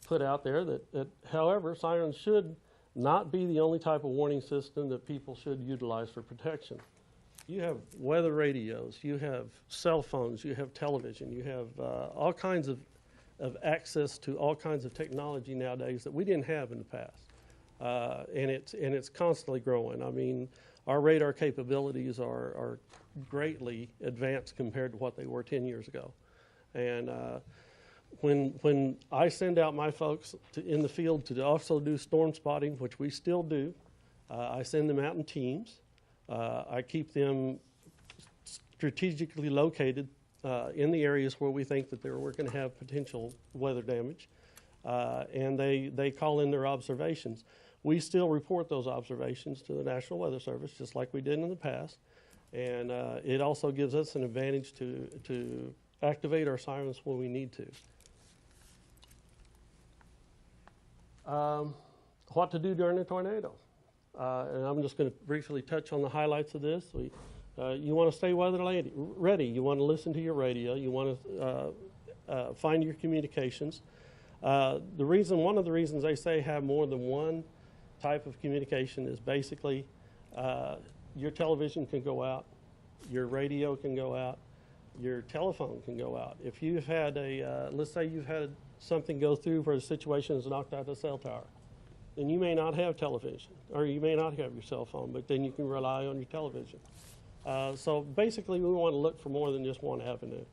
Speaker 13: put out there that, however, sirens should not be the only type of warning system that people should utilize for protection. You have weather radios, you have cell phones, you have television, you have all kinds of access to all kinds of technology nowadays that we didn't have in the past, and it's constantly growing. I mean, our radar capabilities are greatly advanced compared to what they were 10 years ago, and when I send out my folks in the field to also do storm spotting, which we still do, I send them out in teams. I keep them strategically located in the areas where we think that we're going to have potential weather damage, and they call in their observations. We still report those observations to the National Weather Service, just like we did in the past, and it also gives us an advantage to activate our sirens when we need to. What to do during a tornado. And I'm just going to briefly touch on the highlights of this. You want to stay weather ready. You want to listen to your radio. You want to find your communications. One of the reasons they say have more than one type of communication is basically your television can go out, your radio can go out, your telephone can go out. If you've had let's say you've had something go through where the situation has knocked out a cell tower, then you may not have television, or you may not have your cell phone, but then you can rely on your television. So basically, we want to look for more than just one avenue.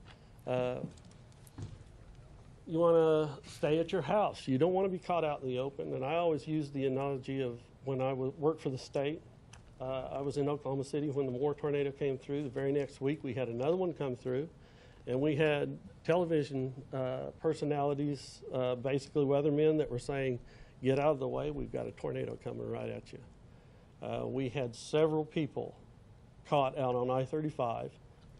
Speaker 13: You want to stay at your house. You don't want to be caught out in the open. And I always use the analogy of when I worked for the state. I was in Oklahoma City when the Moore tornado came through. The very next week, we had another one come through. And we had television personalities, basically weathermen, that were saying, get out of the way, we've got a tornado coming right at you. We had several people caught out on I-35,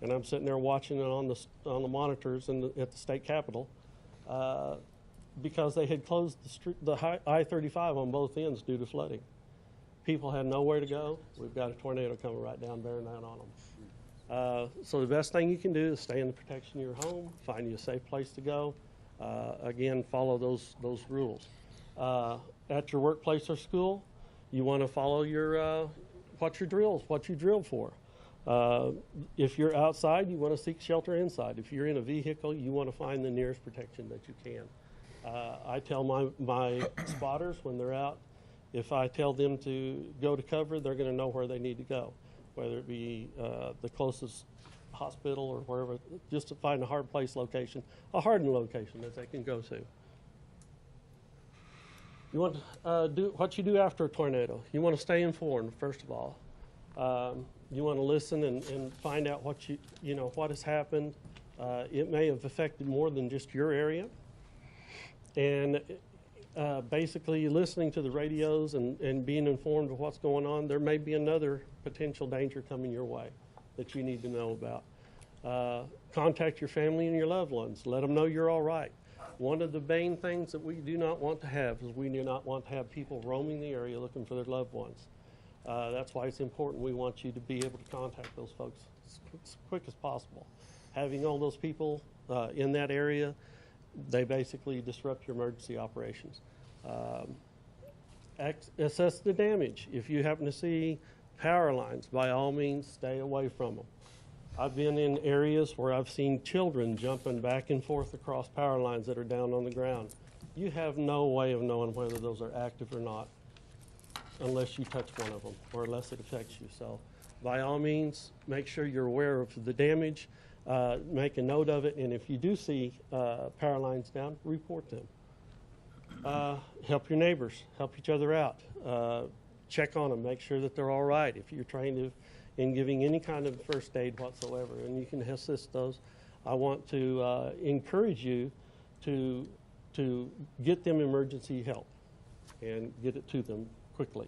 Speaker 13: and I'm sitting there watching it on the monitors at the state capitol. because they had closed the I-35 on both ends due to flooding. People had nowhere to go. We've got a tornado coming right down, bearing down on them. So the best thing you can do is stay in the protection of your home, find you a safe place to go. Again, follow those rules. At your workplace or school, you want to follow your what you drilled for. If you're outside, you want to seek shelter inside. If you're in a vehicle, you want to find the nearest protection that you can. I tell my spotters when they're out, if I tell them to go to cover, they're going to know where they need to go, whether it be the closest hospital or wherever, just to find a hard place location, a hardened location that they can go to. You want to do what you do after a tornado. You want to stay informed, first of all. You want to listen and find out what what has happened. It may have affected more than just your area. And basically listening to the radios and being informed of what's going on, there may be another potential danger coming your way that you need to know about. Contact your family and your loved ones. Let them know you're all right. One of the main things that we do not want to have is we do not want to have people roaming the area looking for their loved ones. That's why it's important. We want you to be able to contact those folks as quick as possible. Having all those people in that area, they basically disrupt your emergency operations. Assess the damage. If you happen to see power lines, by all means, stay away from them. I've been in areas where I've seen children jumping back and forth across power lines that are down on the ground. You have no way of knowing whether those are active or not unless you touch one of them or unless it affects you. So by all means, make sure you're aware of the damage, make a note of it, and if you do see power lines down, report them. Help your neighbors, help each other out. Check on them, make sure that they're all right. If you're trained in giving any kind of first aid whatsoever, and you can assist those, I want to encourage you to get them emergency help and get it to them quickly.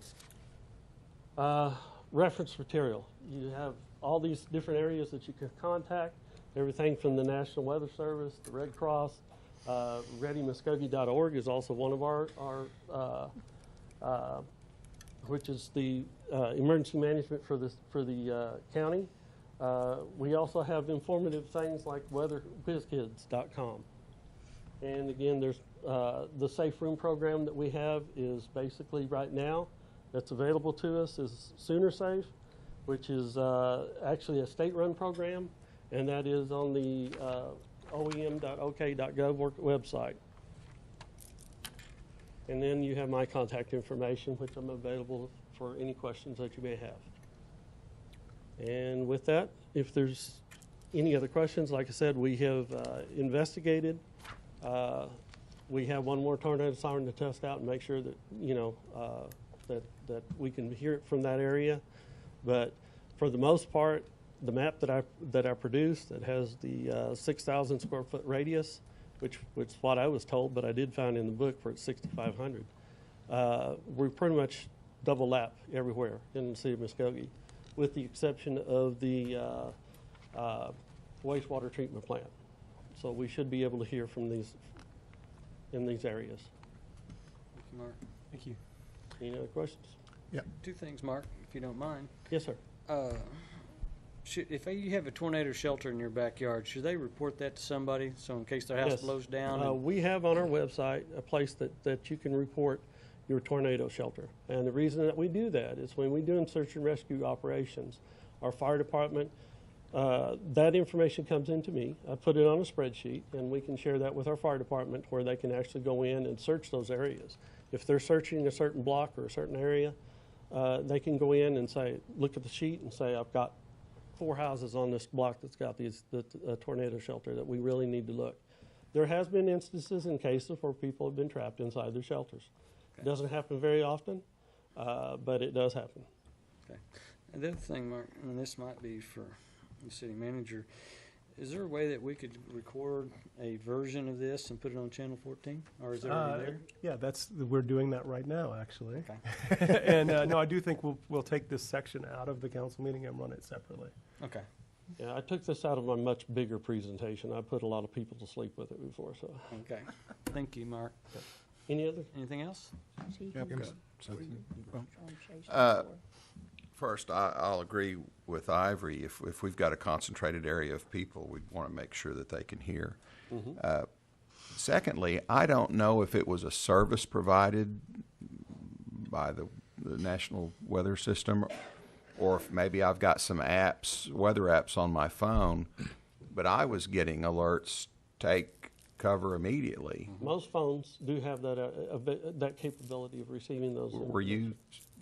Speaker 13: Reference material. You have all these different areas that you can contact, everything from the National Weather Service, the Red Cross. ReadyMuskogee.org is also one of our which is the emergency management for the county. We also have informative things like weatherwizkids.com. And again, there's the Safe Room program that we have is basically right now that's available to us is Sooner Safe, which is actually a state-run program, and that is on the oem.ok.gov website. And then you have my contact information, which I'm available for any questions that you may have. And with that, if there's any other questions, like I said, we have investigated. We have one more tornado siren to test out and make sure that, that we can hear it from that area. But for the most part, the map that I produced that has the 6,000 square foot radius, which is what I was told, but I did find in the book where it's 6,500. We pretty much double lap everywhere in the city of Muskogee, with the exception of the wastewater treatment plant. So we should be able to hear from these in these areas.
Speaker 2: Thank you, Mark. Thank you.
Speaker 13: Any other questions?
Speaker 12: Yeah.
Speaker 2: Two things, Mark, if you don't mind.
Speaker 13: Yes, sir.
Speaker 2: If you have a tornado shelter in your backyard, should they report that to somebody so in case their house
Speaker 13: Yes.
Speaker 2: blows down?
Speaker 13: We have on our website a place that you can report your tornado shelter. And the reason that we do that is when we do search and rescue operations, our fire department, that information comes into me. I put it on a spreadsheet, and we can share that with our fire department where they can actually go in and search those areas. If they're searching a certain block or a certain area, they can go in and say, look at the sheet and say, I've got 4 houses on this block that's got the tornado shelter that we really need to look. There has been instances and cases where people have been trapped inside their shelters. It doesn't happen very often, but it does happen.
Speaker 2: Okay. And the other thing, Mark, and this might be for the city manager, is there a way that we could record a version of this and put it on Channel 14? Or is it already there?
Speaker 6: Yeah, we're doing that right now, actually.
Speaker 2: Okay.
Speaker 6: And no, I do think we'll take this section out of the council meeting and run it separately.
Speaker 2: Okay.
Speaker 13: Yeah, I took this out of my much bigger presentation. I put a lot of people to sleep with it before, so.
Speaker 2: Okay. Thank you, Mark. Anything else?
Speaker 8: First, I'll agree with Ivory. If we've got a concentrated area of people, we want to make sure that they can hear. Secondly, I don't know if it was a service provided by the National Weather System, or if maybe I've got some apps, weather apps on my phone, but I was getting alerts, take cover immediately.
Speaker 13: Most phones do have that capability of receiving those.
Speaker 8: Were you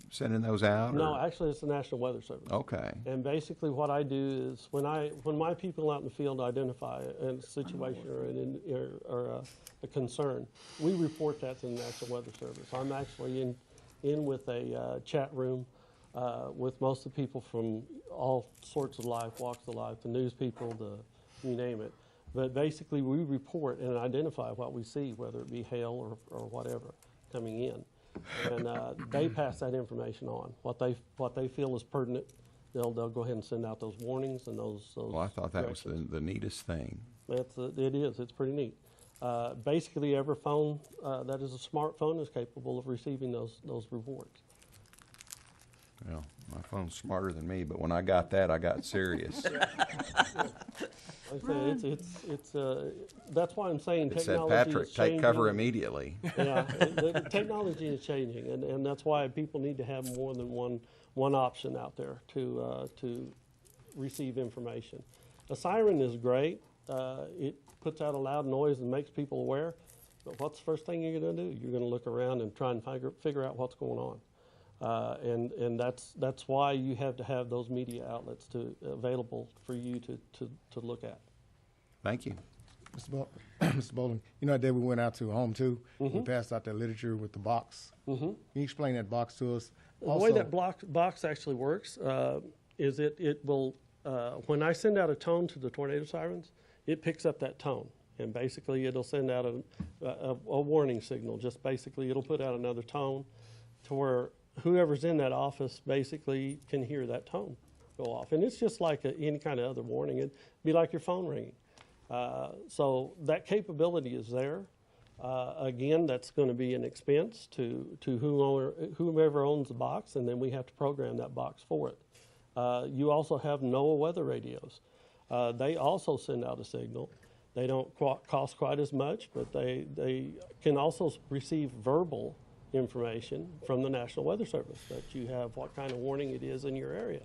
Speaker 8: sending those out?
Speaker 13: No,
Speaker 8: or?
Speaker 13: actually, it's the National Weather Service.
Speaker 8: Okay.
Speaker 13: And basically, what I do is when my people out in the field identify a situation or a concern, we report that to the National Weather Service. I'm actually in with a chat room with most of the people from all sorts of life, walks of life, the news people, you name it. But basically, we report and identify what we see, whether it be hail or whatever coming in. And they pass that information on. What they feel is pertinent, they'll go ahead and send out those warnings and those.
Speaker 8: Well, I thought that was the neatest thing.
Speaker 13: It is. It's pretty neat. Basically, every phone that is a smartphone is capable of receiving those reports.
Speaker 8: Well, my phone's smarter than me, but when I got that, I got serious.
Speaker 13: Like I say, that's why I'm saying
Speaker 8: It said,
Speaker 13: technology
Speaker 8: Patrick,
Speaker 13: is
Speaker 8: take
Speaker 13: changing.
Speaker 8: cover immediately.
Speaker 13: Yeah, the technology is changing, and that's why people need to have more than one option out there to receive information. A siren is great. It puts out a loud noise and makes people aware. But what's the first thing you're going to do? You're going to look around and try and figure out what's going on. And that's why you have to have those media outlets available for you to look at.
Speaker 8: Thank you.
Speaker 12: Mr. Bowling, you know that day we went out to Home 2, we passed out that literature with the box. Can you explain that box to us?
Speaker 13: The way that box actually works is it will, when I send out a tone to the tornado sirens, it picks up that tone. And basically it'll send out a warning signal. Just basically it'll put out another tone to where whoever's in that office basically can hear that tone go off. And it's just like any kind of other warning. It'd be like your phone ringing. So that capability is there. Again, that's going to be an expense to whomever owns the box, and then we have to program that box for it. You also have NOAA weather radios. They also send out a signal. They don't cost quite as much, but they can also receive verbal information from the National Weather Service that you have what kind of warning it is in your area.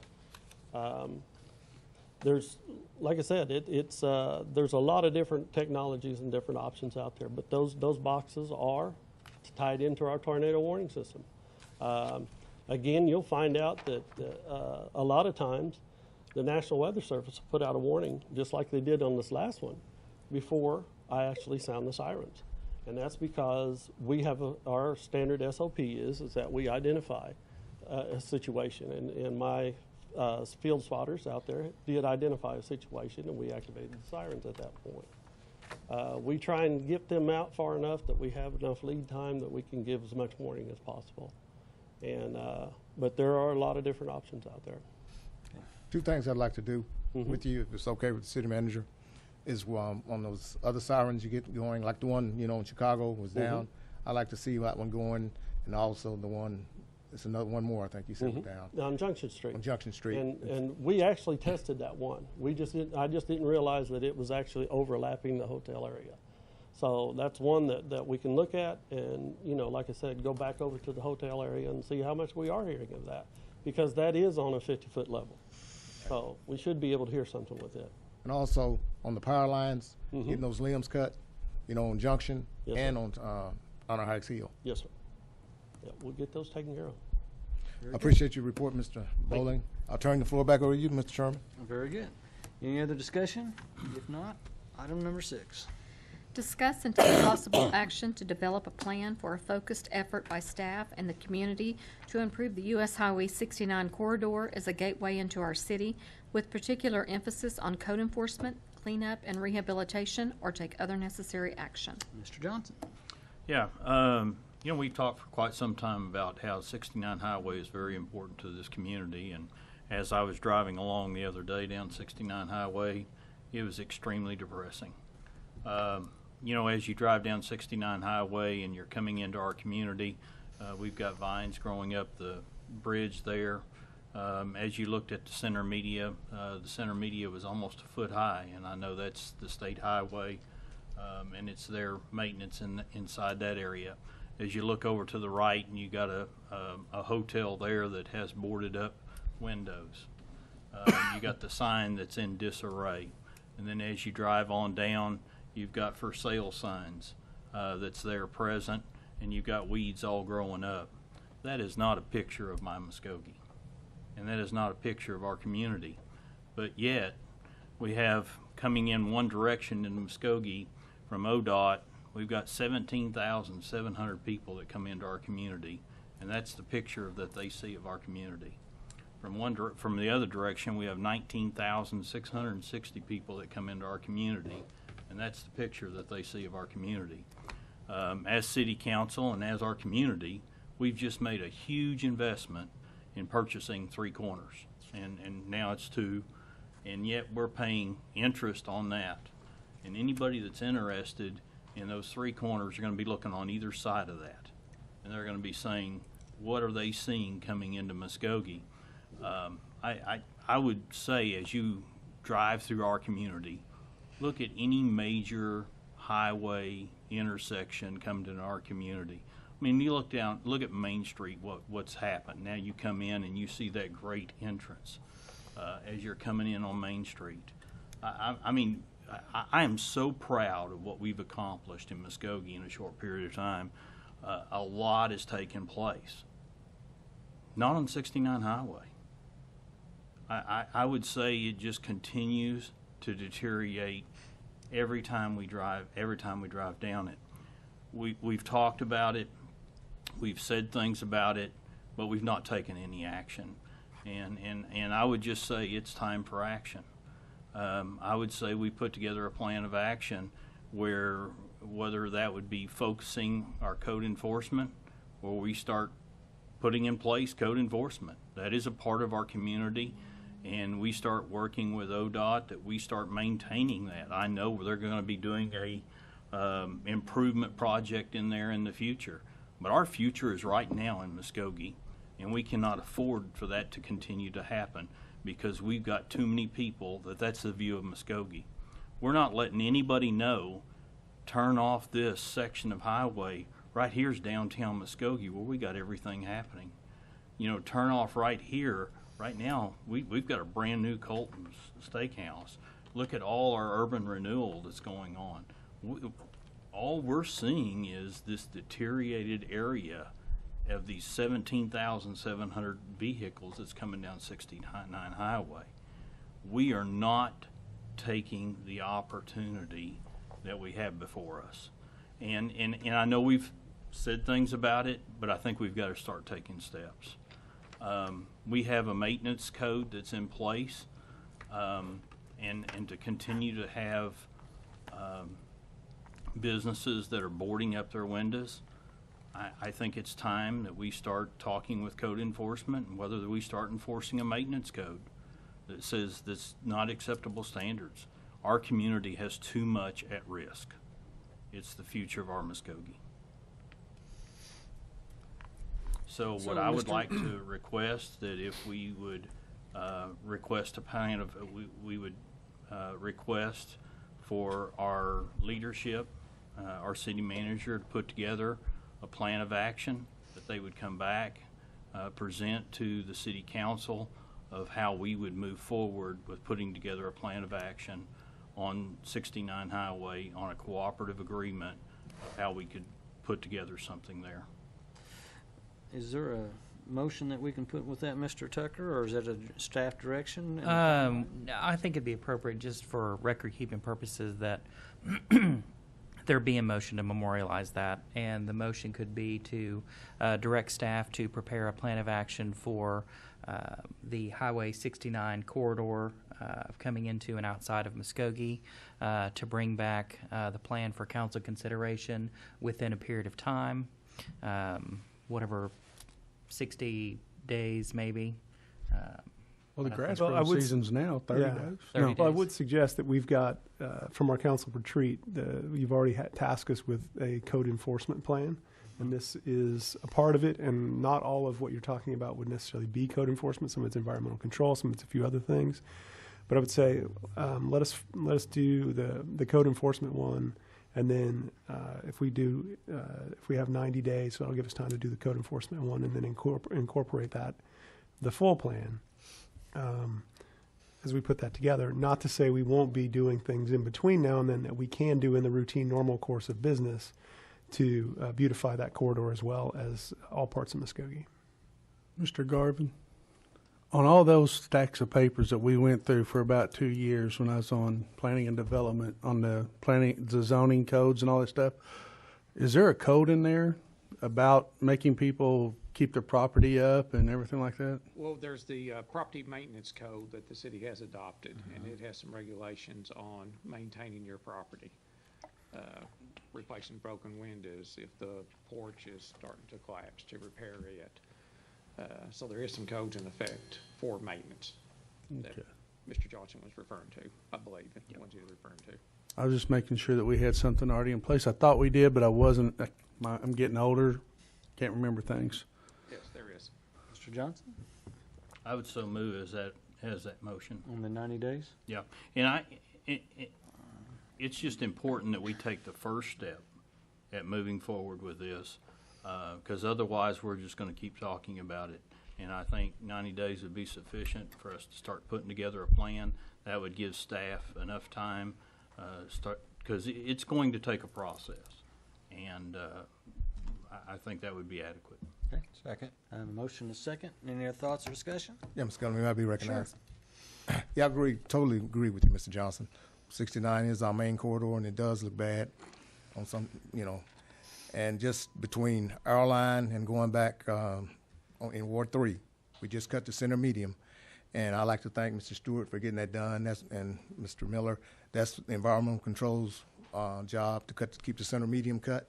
Speaker 13: There's, like I said, there's a lot of different technologies and different options out there, but those boxes are tied into our tornado warning system. Again, you'll find out that a lot of times the National Weather Service will put out a warning, just like they did on this last one, before I actually sound the sirens. And that's because we have our standard SOP is that we identify a situation, and my field spotters out there did identify a situation, and we activated the sirens at that point. We try and get them out far enough that we have enough lead time that we can give as much warning as possible. And but there are a lot of different options out there.
Speaker 12: Two things I'd like to do with you, if it's okay with the city manager, is on those other sirens you get going, like the one, in Chicago was down. I like to see that one going, and also the one, it's another one more, I think you said was down.
Speaker 13: On Junction Street.
Speaker 12: On Junction Street.
Speaker 13: And we actually tested that one. I just didn't realize that it was actually overlapping the hotel area. So that's one that we can look at and, like I said, go back over to the hotel area and see how much we are hearing of that, because that is on a 50-foot level. So we should be able to hear something with it.
Speaker 12: And also on the power lines, getting those limbs cut, on Junction and on our Heights Hill.
Speaker 13: Yes, sir. Yeah, we'll get those taken care of.
Speaker 12: I appreciate your report, Mr. Bowling. I'll turn the floor back over to you, Mr. Chairman.
Speaker 2: Very good. Any other discussion? If not, item number 6.
Speaker 4: Discuss and take possible action to develop a plan for a focused effort by staff and the community to improve the U.S. Highway 69 corridor as a gateway into our city, with particular emphasis on code enforcement, cleanup, and rehabilitation, or take other necessary action.
Speaker 2: Mr. Johnson.
Speaker 11: Yeah, we talked for quite some time about how 69 Highway is very important to this community, and as I was driving along the other day down 69 Highway, it was extremely depressing. You know, as you drive down 69 Highway and you're coming into our community, we've got vines growing up the bridge there. As you looked at the center media was almost a foot high, and I know that's the state highway, and it's their maintenance inside that area. As you look over to the right, and you got a hotel there that has boarded up windows. You got the sign that's in disarray, and then as you drive on down, you've got for sale signs that's there present, and you've got weeds all growing up. That is not a picture of my Muskogee, and that is not a picture of our community. But yet, we have coming in one direction in Muskogee from ODOT, we've got 17,700 people that come into our community, and that's the picture that they see of our community. From the other direction, we have 19,660 people that come into our community, and that's the picture that they see of our community. As City Council and as our community, we've just made a huge investment in purchasing 3 corners, and now it's 2, and yet we're paying interest on that. And anybody that's interested in those 3 corners are going to be looking on either side of that, and they're going to be saying, what are they seeing coming into Muskogee? I would say, as you drive through our community, look at any major highway intersection coming to our community. I mean, you look at Main Street, what's happened. Now you come in and you see that great entrance as you're coming in on Main Street. I mean, I am so proud of what we've accomplished in Muskogee in a short period of time. A lot has taken place. Not on 69 Highway. I would say it just continues to deteriorate every time we drive down it. We've talked about it, we've said things about it, but we've not taken any action. And I would just say it's time for action. I would say we put together a plan of action where, whether that would be focusing our code enforcement, or we start putting in place code enforcement. That is a part of our community, and we start working with ODOT, that we start maintaining that. I know they're going to be doing a improvement project in there in the future, but our future is right now in Muskogee, and we cannot afford for that to continue to happen, because we've got too many people that's the view of Muskogee. We're not letting anybody know, turn off this section of highway. Right here's downtown Muskogee, where we got everything happening. You know, turn off right here. Right now, we've got a brand new Colton's Steakhouse. Look at all our urban renewal that's going on. All we're seeing is this deteriorated area of these 17,700 vehicles that's coming down 69 Highway. We are not taking the opportunity that we have before us. And I know we've said things about it, but I think we've got to start taking steps. We have a maintenance code that's in place, and to continue to have businesses that are boarding up their windows, I think it's time that we start talking with code enforcement, and whether we start enforcing a maintenance code that says that's not acceptable standards. Our community has too much at risk. It's the future of our Muskogee. So what I would like to request, that if we would request a plan of, we would request for our leadership, our city manager, to put together a plan of action, that they would come back, present to the city council of how we would move forward with putting together a plan of action on 69 Highway on a cooperative agreement of how we could put together something there.
Speaker 2: Is there a motion that we can put with that, Mr. Tucker, or is that a staff direction?
Speaker 7: I think it'd be appropriate, just for record-keeping purposes, that there be a motion to memorialize that, and the motion could be to direct staff to prepare a plan of action for the Highway 69 corridor coming into and outside of Muskogee, to bring back the plan for council consideration within a period of time, whatever, 60 days maybe,
Speaker 14: Well, the
Speaker 7: But I
Speaker 14: grass
Speaker 7: think-
Speaker 6: Well, I
Speaker 14: growing
Speaker 6: would-
Speaker 14: season's now, 30
Speaker 6: Yeah.
Speaker 14: days.
Speaker 7: 30
Speaker 6: Well, I
Speaker 7: days.
Speaker 6: would suggest that we've got, from our council retreat, you've already tasked us with a code enforcement plan, and this is a part of it, and not all of what you're talking about would necessarily be code enforcement. Some of it's environmental control, some of it's a few other things. But I would say, let us do the code enforcement one, and then if we have 90 days, so that'll give us time to do the code enforcement one, and then incorporate the full plan. As we put that together, not to say we won't be doing things in between now and then that we can do in the routine, normal course of business to beautify that corridor as well as all parts of Muskogee.
Speaker 14: Mr. Garvin, on all those stacks of papers that we went through for about 2 years when I was on planning and development, on the zoning codes and all that stuff, is there a code in there about making people keep their property up and everything like that?
Speaker 9: Well, there's the property maintenance code that the city has adopted, and it has some regulations on maintaining your property. Replacing broken windows if the porch is starting to collapse, to repair it. So there is some codes in effect for maintenance that
Speaker 14: Okay.
Speaker 9: Mr. Johnson was referring to, I believe, the ones he was referring to.
Speaker 14: I was just making sure that we had something already in place. I thought we did, but I wasn't. I'm getting older. Can't remember things.
Speaker 9: Yes, there is.
Speaker 2: Mr. Johnson,
Speaker 11: I would so move as that motion.
Speaker 2: on the 90 days?
Speaker 11: Yeah, and it's just important that we take the first step at moving forward with this, because otherwise we're just going to keep talking about it. And I think 90 days would be sufficient for us to start putting together a plan. That would give staff enough time, because it's going to take a process. And I think that would be adequate.
Speaker 2: Okay.
Speaker 1: Second.
Speaker 2: I have a motion and a second. Any other thoughts or discussion?
Speaker 12: Yeah, Mr. Scully, may I be recognized? Yeah, totally agree with you, Mr. Johnson. 69 is our main corridor, and it does look bad on some, and just between our line and going back in Ward 3, we just cut the center medium. And I'd like to thank Mr. Stewart for getting that done, and Mr. Miller. That's the environmental controls job to keep the center medium cut.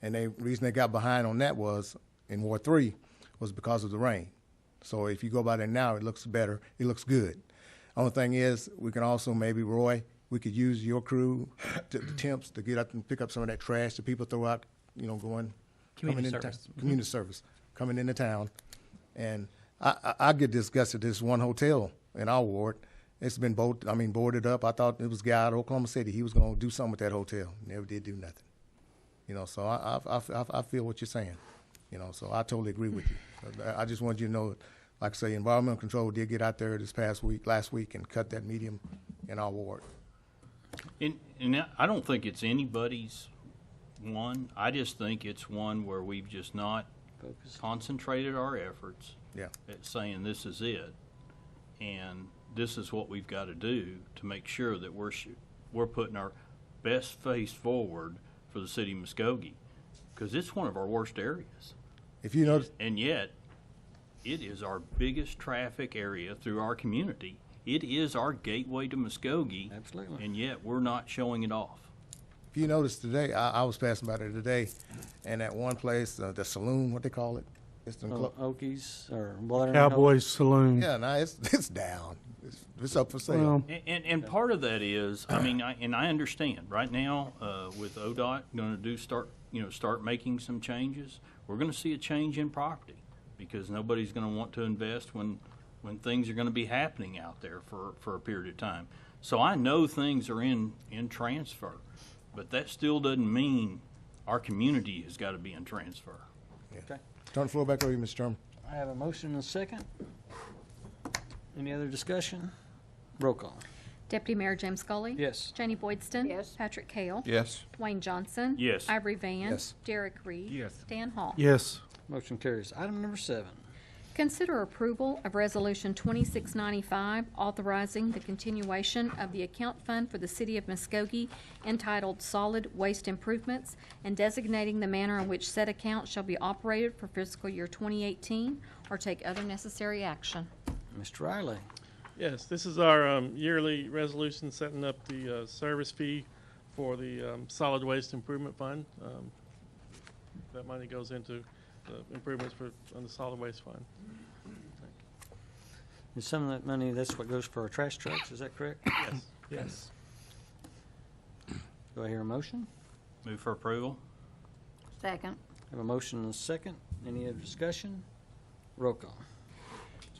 Speaker 12: And the reason they got behind on that was, in Ward 3, was because of the rain. So if you go by there now, it looks better. It looks good. Only thing is, we can also maybe, Roy, we could use your crew, the temps, to get up and pick up some of that trash that people throw out, coming into service, coming into town. And I get disgusted. There's one hotel in our ward. It's been boarded up. I thought it was a guy out of Oklahoma City. He was going to do something with that hotel. Never did do nothing. So I feel what you're saying. So I totally agree with you. I just wanted you to know, like I say, environmental control did get out there last week, and cut that medium in our ward.
Speaker 11: And I don't think it's anybody's one. I just think it's one where we've just not concentrated our efforts at saying this is it, and this is what we've got to do to make sure that we're putting our best face forward for the city of Muskogee, because it's one of our worst areas.
Speaker 12: If you notice,
Speaker 11: and yet it is our biggest traffic area through our community. It is our gateway to Muskogee.
Speaker 2: Absolutely.
Speaker 11: And yet we're not showing it off.
Speaker 12: if you notice today, I was passing by there today, and at one place, the saloon, what they call it? It's the
Speaker 2: Okies or Water
Speaker 14: Cowboys Saloon.
Speaker 12: Yeah, no, it's down. It's up for sale.
Speaker 14: Well,
Speaker 11: And part of that is, I mean, I understand right now with ODOT going to start making some changes. We're going to see a change in property because nobody's going to want to invest when things are going to be happening out there for a period of time. So I know things are in transfer, but that still doesn't mean our community has got to be in transfer.
Speaker 12: Yeah.
Speaker 2: Okay.
Speaker 12: Turn the floor back over to you, Mr. Chairman.
Speaker 2: I have a motion and a second. Any other discussion? Roll call.
Speaker 4: Deputy Mayor James Scully?
Speaker 2: Yes.
Speaker 4: Janie Boydston?
Speaker 3: Yes.
Speaker 4: Patrick Kale?
Speaker 1: Yes.
Speaker 4: Dwayne Johnson?
Speaker 11: Yes.
Speaker 4: Ivory Van?
Speaker 12: Yes.
Speaker 4: Derek Reed?
Speaker 1: Yes.
Speaker 4: Dan Hall?
Speaker 14: yes.
Speaker 2: Motion carries. Item number 7.
Speaker 4: Consider approval of Resolution 2695, authorizing the continuation of the account fund for the City of Muskogee entitled Solid Waste Improvements, and designating the manner in which said account shall be operated for fiscal year 2018, or take other necessary action.
Speaker 2: Mr. Riley.
Speaker 15: Yes, this is our yearly resolution setting up the service fee for the Solid Waste Improvement Fund. That money goes into the improvements on the Solid Waste Fund.
Speaker 2: And some of that money, that's what goes for our trash trucks, is that correct?
Speaker 11: Yes.
Speaker 15: Yes.
Speaker 2: Do I hear a motion?
Speaker 11: Move for approval?
Speaker 3: Second.
Speaker 2: Have a motion and a second. Any other discussion? Roll call.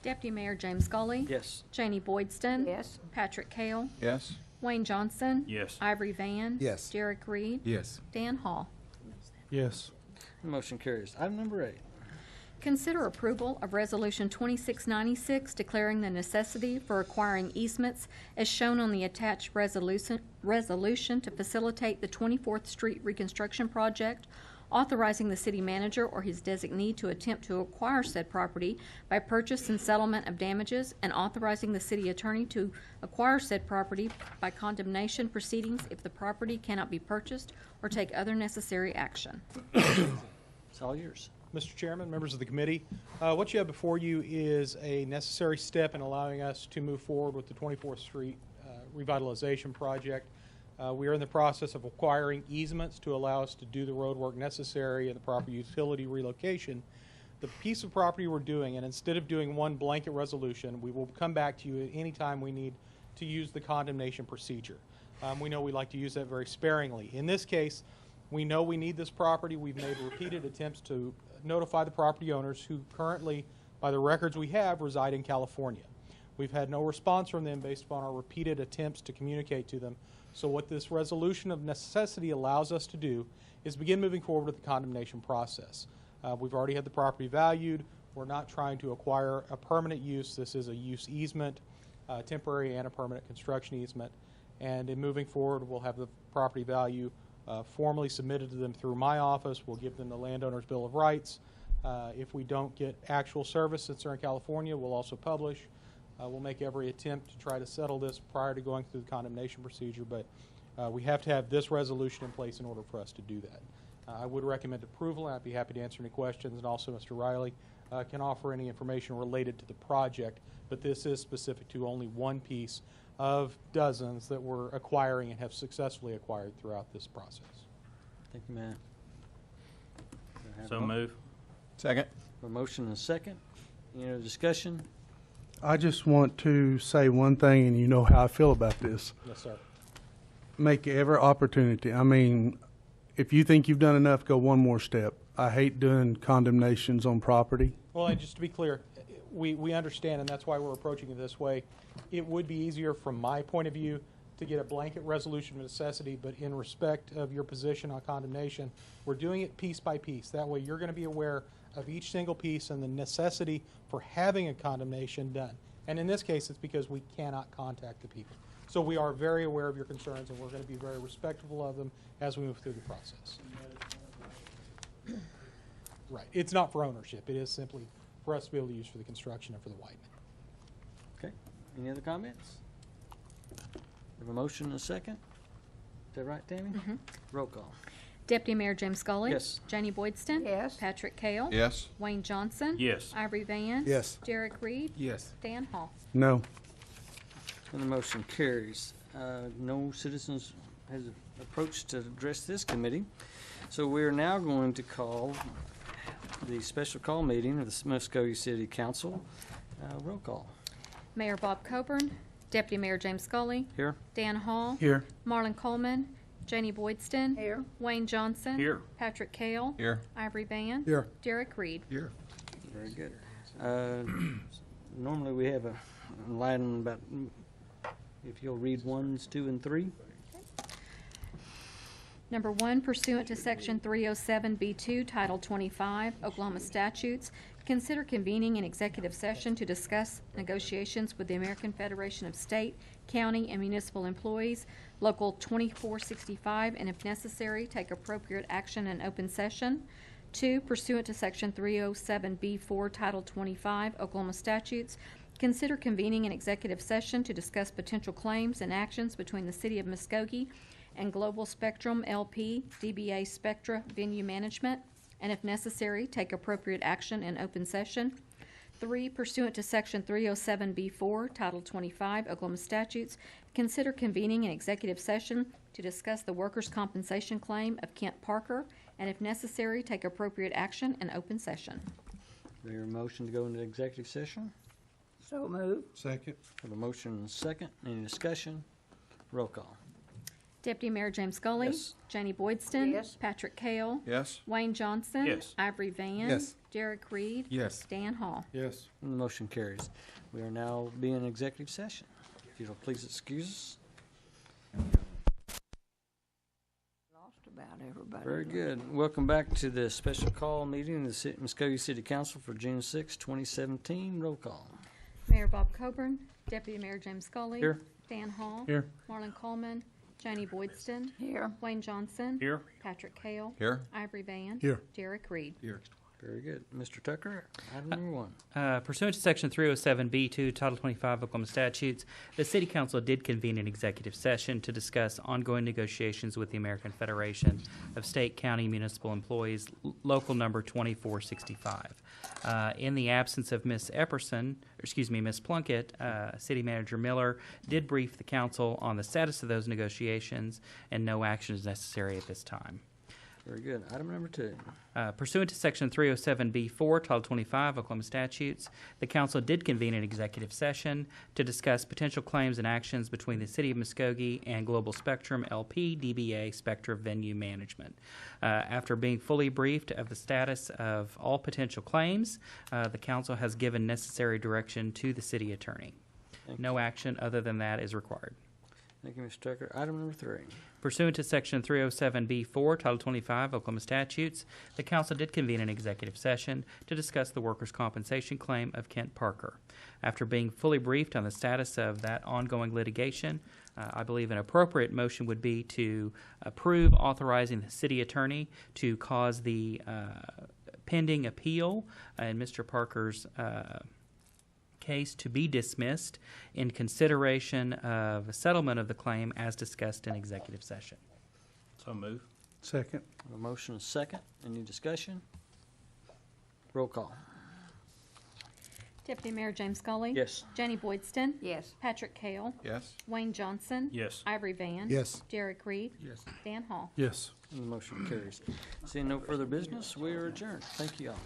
Speaker 4: Deputy Mayor James Scully.
Speaker 2: Yes.
Speaker 4: Janie Boydston.
Speaker 3: Yes.
Speaker 4: Patrick Kale.
Speaker 8: Yes.
Speaker 4: Wayne Johnson.
Speaker 11: Yes.
Speaker 4: Ivory Van.
Speaker 12: Yes.
Speaker 4: Derek Reed.
Speaker 1: Yes.
Speaker 4: Dan Hall.
Speaker 14: Yes.
Speaker 2: The motion carries. Item number 8.
Speaker 4: Consider approval of Resolution 2696 declaring the necessity for acquiring easements as shown on the attached resolution to facilitate the 24th Street reconstruction project, authorizing the city manager or his designee to attempt to acquire said property by purchase and settlement of damages, and authorizing the city attorney to acquire said property by condemnation proceedings if the property cannot be purchased, or take other necessary action.
Speaker 2: It's all yours.
Speaker 16: Mr. Chairman, members of the committee, what you have before you is a necessary step in allowing us to move forward with the 24th Street revitalization project. We are in the process of acquiring easements to allow us to do the road work necessary and the proper utility relocation. The piece of property we're doing, and instead of doing one blanket resolution, we will come back to you at any time we need to use the condemnation procedure. We know we like to use that very sparingly. In this case, we know we need this property. We've made repeated attempts to notify the property owners who currently, by the records we have, reside in California. We've had no response from them based upon our repeated attempts to communicate to them. So what this resolution of necessity allows us to do is begin moving forward with the condemnation process. We've already had the property valued. We're not trying to acquire a permanent use. This is a use easement, temporary and a permanent construction easement. And in moving forward, we'll have the property value formally submitted to them through my office. We'll give them the landowner's bill of rights. If we don't get actual service since they're in California, we'll also publish. We'll make every attempt to try to settle this prior to going through the condemnation procedure, but we have to have this resolution in place in order for us to do that. I would recommend approval, and I'd be happy to answer any questions, and also Mr. Riley can offer any information related to the project, but this is specific to only one piece of dozens that we're acquiring and have successfully acquired throughout this process.
Speaker 2: Thank you, Matt.
Speaker 11: So move.
Speaker 8: Second.
Speaker 2: A motion and a second. Any other discussion?
Speaker 14: I just want to say one thing, and you know how I feel about this.
Speaker 16: Yes, sir.
Speaker 14: Make every opportunity. I mean, if you think you've done enough, go one more step. I hate doing condemnations on property.
Speaker 16: Well, and just to be clear, we understand, and that's why we're approaching it this way. It would be easier from my point of view to get a blanket resolution of necessity, but in respect of your position on condemnation, we're doing it piece by piece. That way you're going to be aware of each single piece and the necessity for having a condemnation done. And in this case, it's because we cannot contact the people. So we are very aware of your concerns, and we're going to be very respectful of them as we move through the process. Right. It's not for ownership. It is simply for us to be able to use for the construction and for the widening.
Speaker 2: Okay. Any other comments? We have a motion and a second. Is that right, Tammy? Roll call.
Speaker 4: Deputy Mayor James Scully.
Speaker 2: Yes.
Speaker 4: Janie Boydston.
Speaker 3: Yes.
Speaker 4: Patrick Kale.
Speaker 8: Yes.
Speaker 4: Wayne Johnson.
Speaker 11: Yes.
Speaker 4: Ivory Van.
Speaker 12: Yes.
Speaker 4: Derek Reed.
Speaker 1: Yes.
Speaker 4: Dan Hall.
Speaker 14: No.
Speaker 2: And the motion carries. No citizens has approached to address this committee. So we're now going to call the special call meeting of the Muskogee City Council. Roll call.
Speaker 4: Mayor Bob Coburn. Deputy Mayor James Scully.
Speaker 2: Here.
Speaker 4: Dan Hall.
Speaker 14: Here.
Speaker 4: Marlon Coleman. Janie Boydston.
Speaker 3: Here.
Speaker 4: Wayne Johnson.
Speaker 11: Here.
Speaker 4: Patrick Kale.
Speaker 8: Here.
Speaker 4: Ivory Van.
Speaker 12: Here.
Speaker 4: Derek Reed.
Speaker 1: Here.
Speaker 2: Very good. Normally we have a line about, if you'll read 1s, 2, and 3.
Speaker 4: Number 1, pursuant to Section 307B2, Title 25, Oklahoma statutes, consider convening an executive session to discuss negotiations with the American Federation of State, County, and Municipal Employees, Local 2465, and if necessary, take appropriate action in open session. 2, pursuant to Section 307B4, Title 25, Oklahoma statutes, consider convening an executive session to discuss potential claims and actions between the City of Muskogee and Global Spectrum LP, DBA Spectra Venue Management, and if necessary, take appropriate action in open session. 3, pursuant to Section 307B4, Title 25, Oklahoma statutes, consider convening an executive session to discuss the workers' compensation claim of Kent Parker, and if necessary, take appropriate action in open session.
Speaker 2: Is there a motion to go into executive session?
Speaker 3: So moved.
Speaker 14: Second.
Speaker 2: Have a motion and a second. Any discussion? Roll call.
Speaker 4: Deputy Mayor James Scully.
Speaker 2: Yes.
Speaker 4: Janie Boydston.
Speaker 3: Yes.
Speaker 4: Patrick Kale.
Speaker 8: Yes?
Speaker 4: Wayne Johnson.
Speaker 11: Yes.
Speaker 4: Ivory Van.
Speaker 12: Yes.
Speaker 4: Derek Reed.
Speaker 1: Yes.
Speaker 4: Dan Hall.
Speaker 14: Yes.
Speaker 2: And the motion carries. We are now being in executive session. If you'll please excuse us.
Speaker 3: Lost about everybody.
Speaker 2: Very good. Welcome back to the special call meeting of the Muskogee City Council for June 6, 2017. Roll call.
Speaker 4: Mayor Bob Coburn. Deputy Mayor James Scully.
Speaker 2: Here.
Speaker 4: Dan Hall.
Speaker 14: Here.
Speaker 4: Marlon Coleman. Janie Boydston.
Speaker 3: Here.
Speaker 4: Wayne Johnson.
Speaker 11: Here.
Speaker 4: Patrick Kale.
Speaker 8: Here?
Speaker 4: Ivory Van.
Speaker 14: Here.
Speaker 4: Derek Reed.
Speaker 1: Here.
Speaker 2: Very good. Mr. Tucker, item number 1.
Speaker 7: Pursuant to Section 307B2, Title 25 Oklahoma statutes, the City Council did convene an executive session to discuss ongoing negotiations with the American Federation of State, County, Municipal Employees, Local Number 2465. In the absence of Ms. Ms. Plunkett, City Manager Miller did brief the Council on the status of those negotiations, and no action is necessary at this time.
Speaker 2: Very good. Item number 2.
Speaker 7: Pursuant to Section 307B4, Title 25 Oklahoma statutes, the Council did convene an executive session to discuss potential claims and actions between the City of Muskogee and Global Spectrum LP DBA Spectra Venue Management. After being fully briefed of the status of all potential claims, the Council has given necessary direction to the City Attorney. No action other than that is required.
Speaker 2: Thank you, Mr. Tucker. Item number 3.
Speaker 7: Pursuant to Section 307B4, Title 25 Oklahoma statutes, the Council did convene an executive session to discuss the workers' compensation claim of Kent Parker. After being fully briefed on the status of that ongoing litigation, I believe an appropriate motion would be to approve authorizing the City Attorney to cause the pending appeal in Mr. Parker's case to be dismissed in consideration of a settlement of the claim as discussed in executive session.
Speaker 11: So move.
Speaker 14: Second.
Speaker 2: A motion and a second. Any discussion? Roll call.
Speaker 4: Deputy Mayor James Scully.
Speaker 2: Yes.
Speaker 4: Janie Boydston.
Speaker 3: Yes.
Speaker 4: Patrick Kale.
Speaker 8: Yes?
Speaker 4: Wayne Johnson.
Speaker 11: Yes.
Speaker 4: Ivory Van.
Speaker 12: Yes.
Speaker 4: Derek Reed.
Speaker 1: Yes.
Speaker 4: Dan Hall.
Speaker 14: Yes.
Speaker 2: And the motion carries. Seeing no further business, we are adjourned. Thank you all.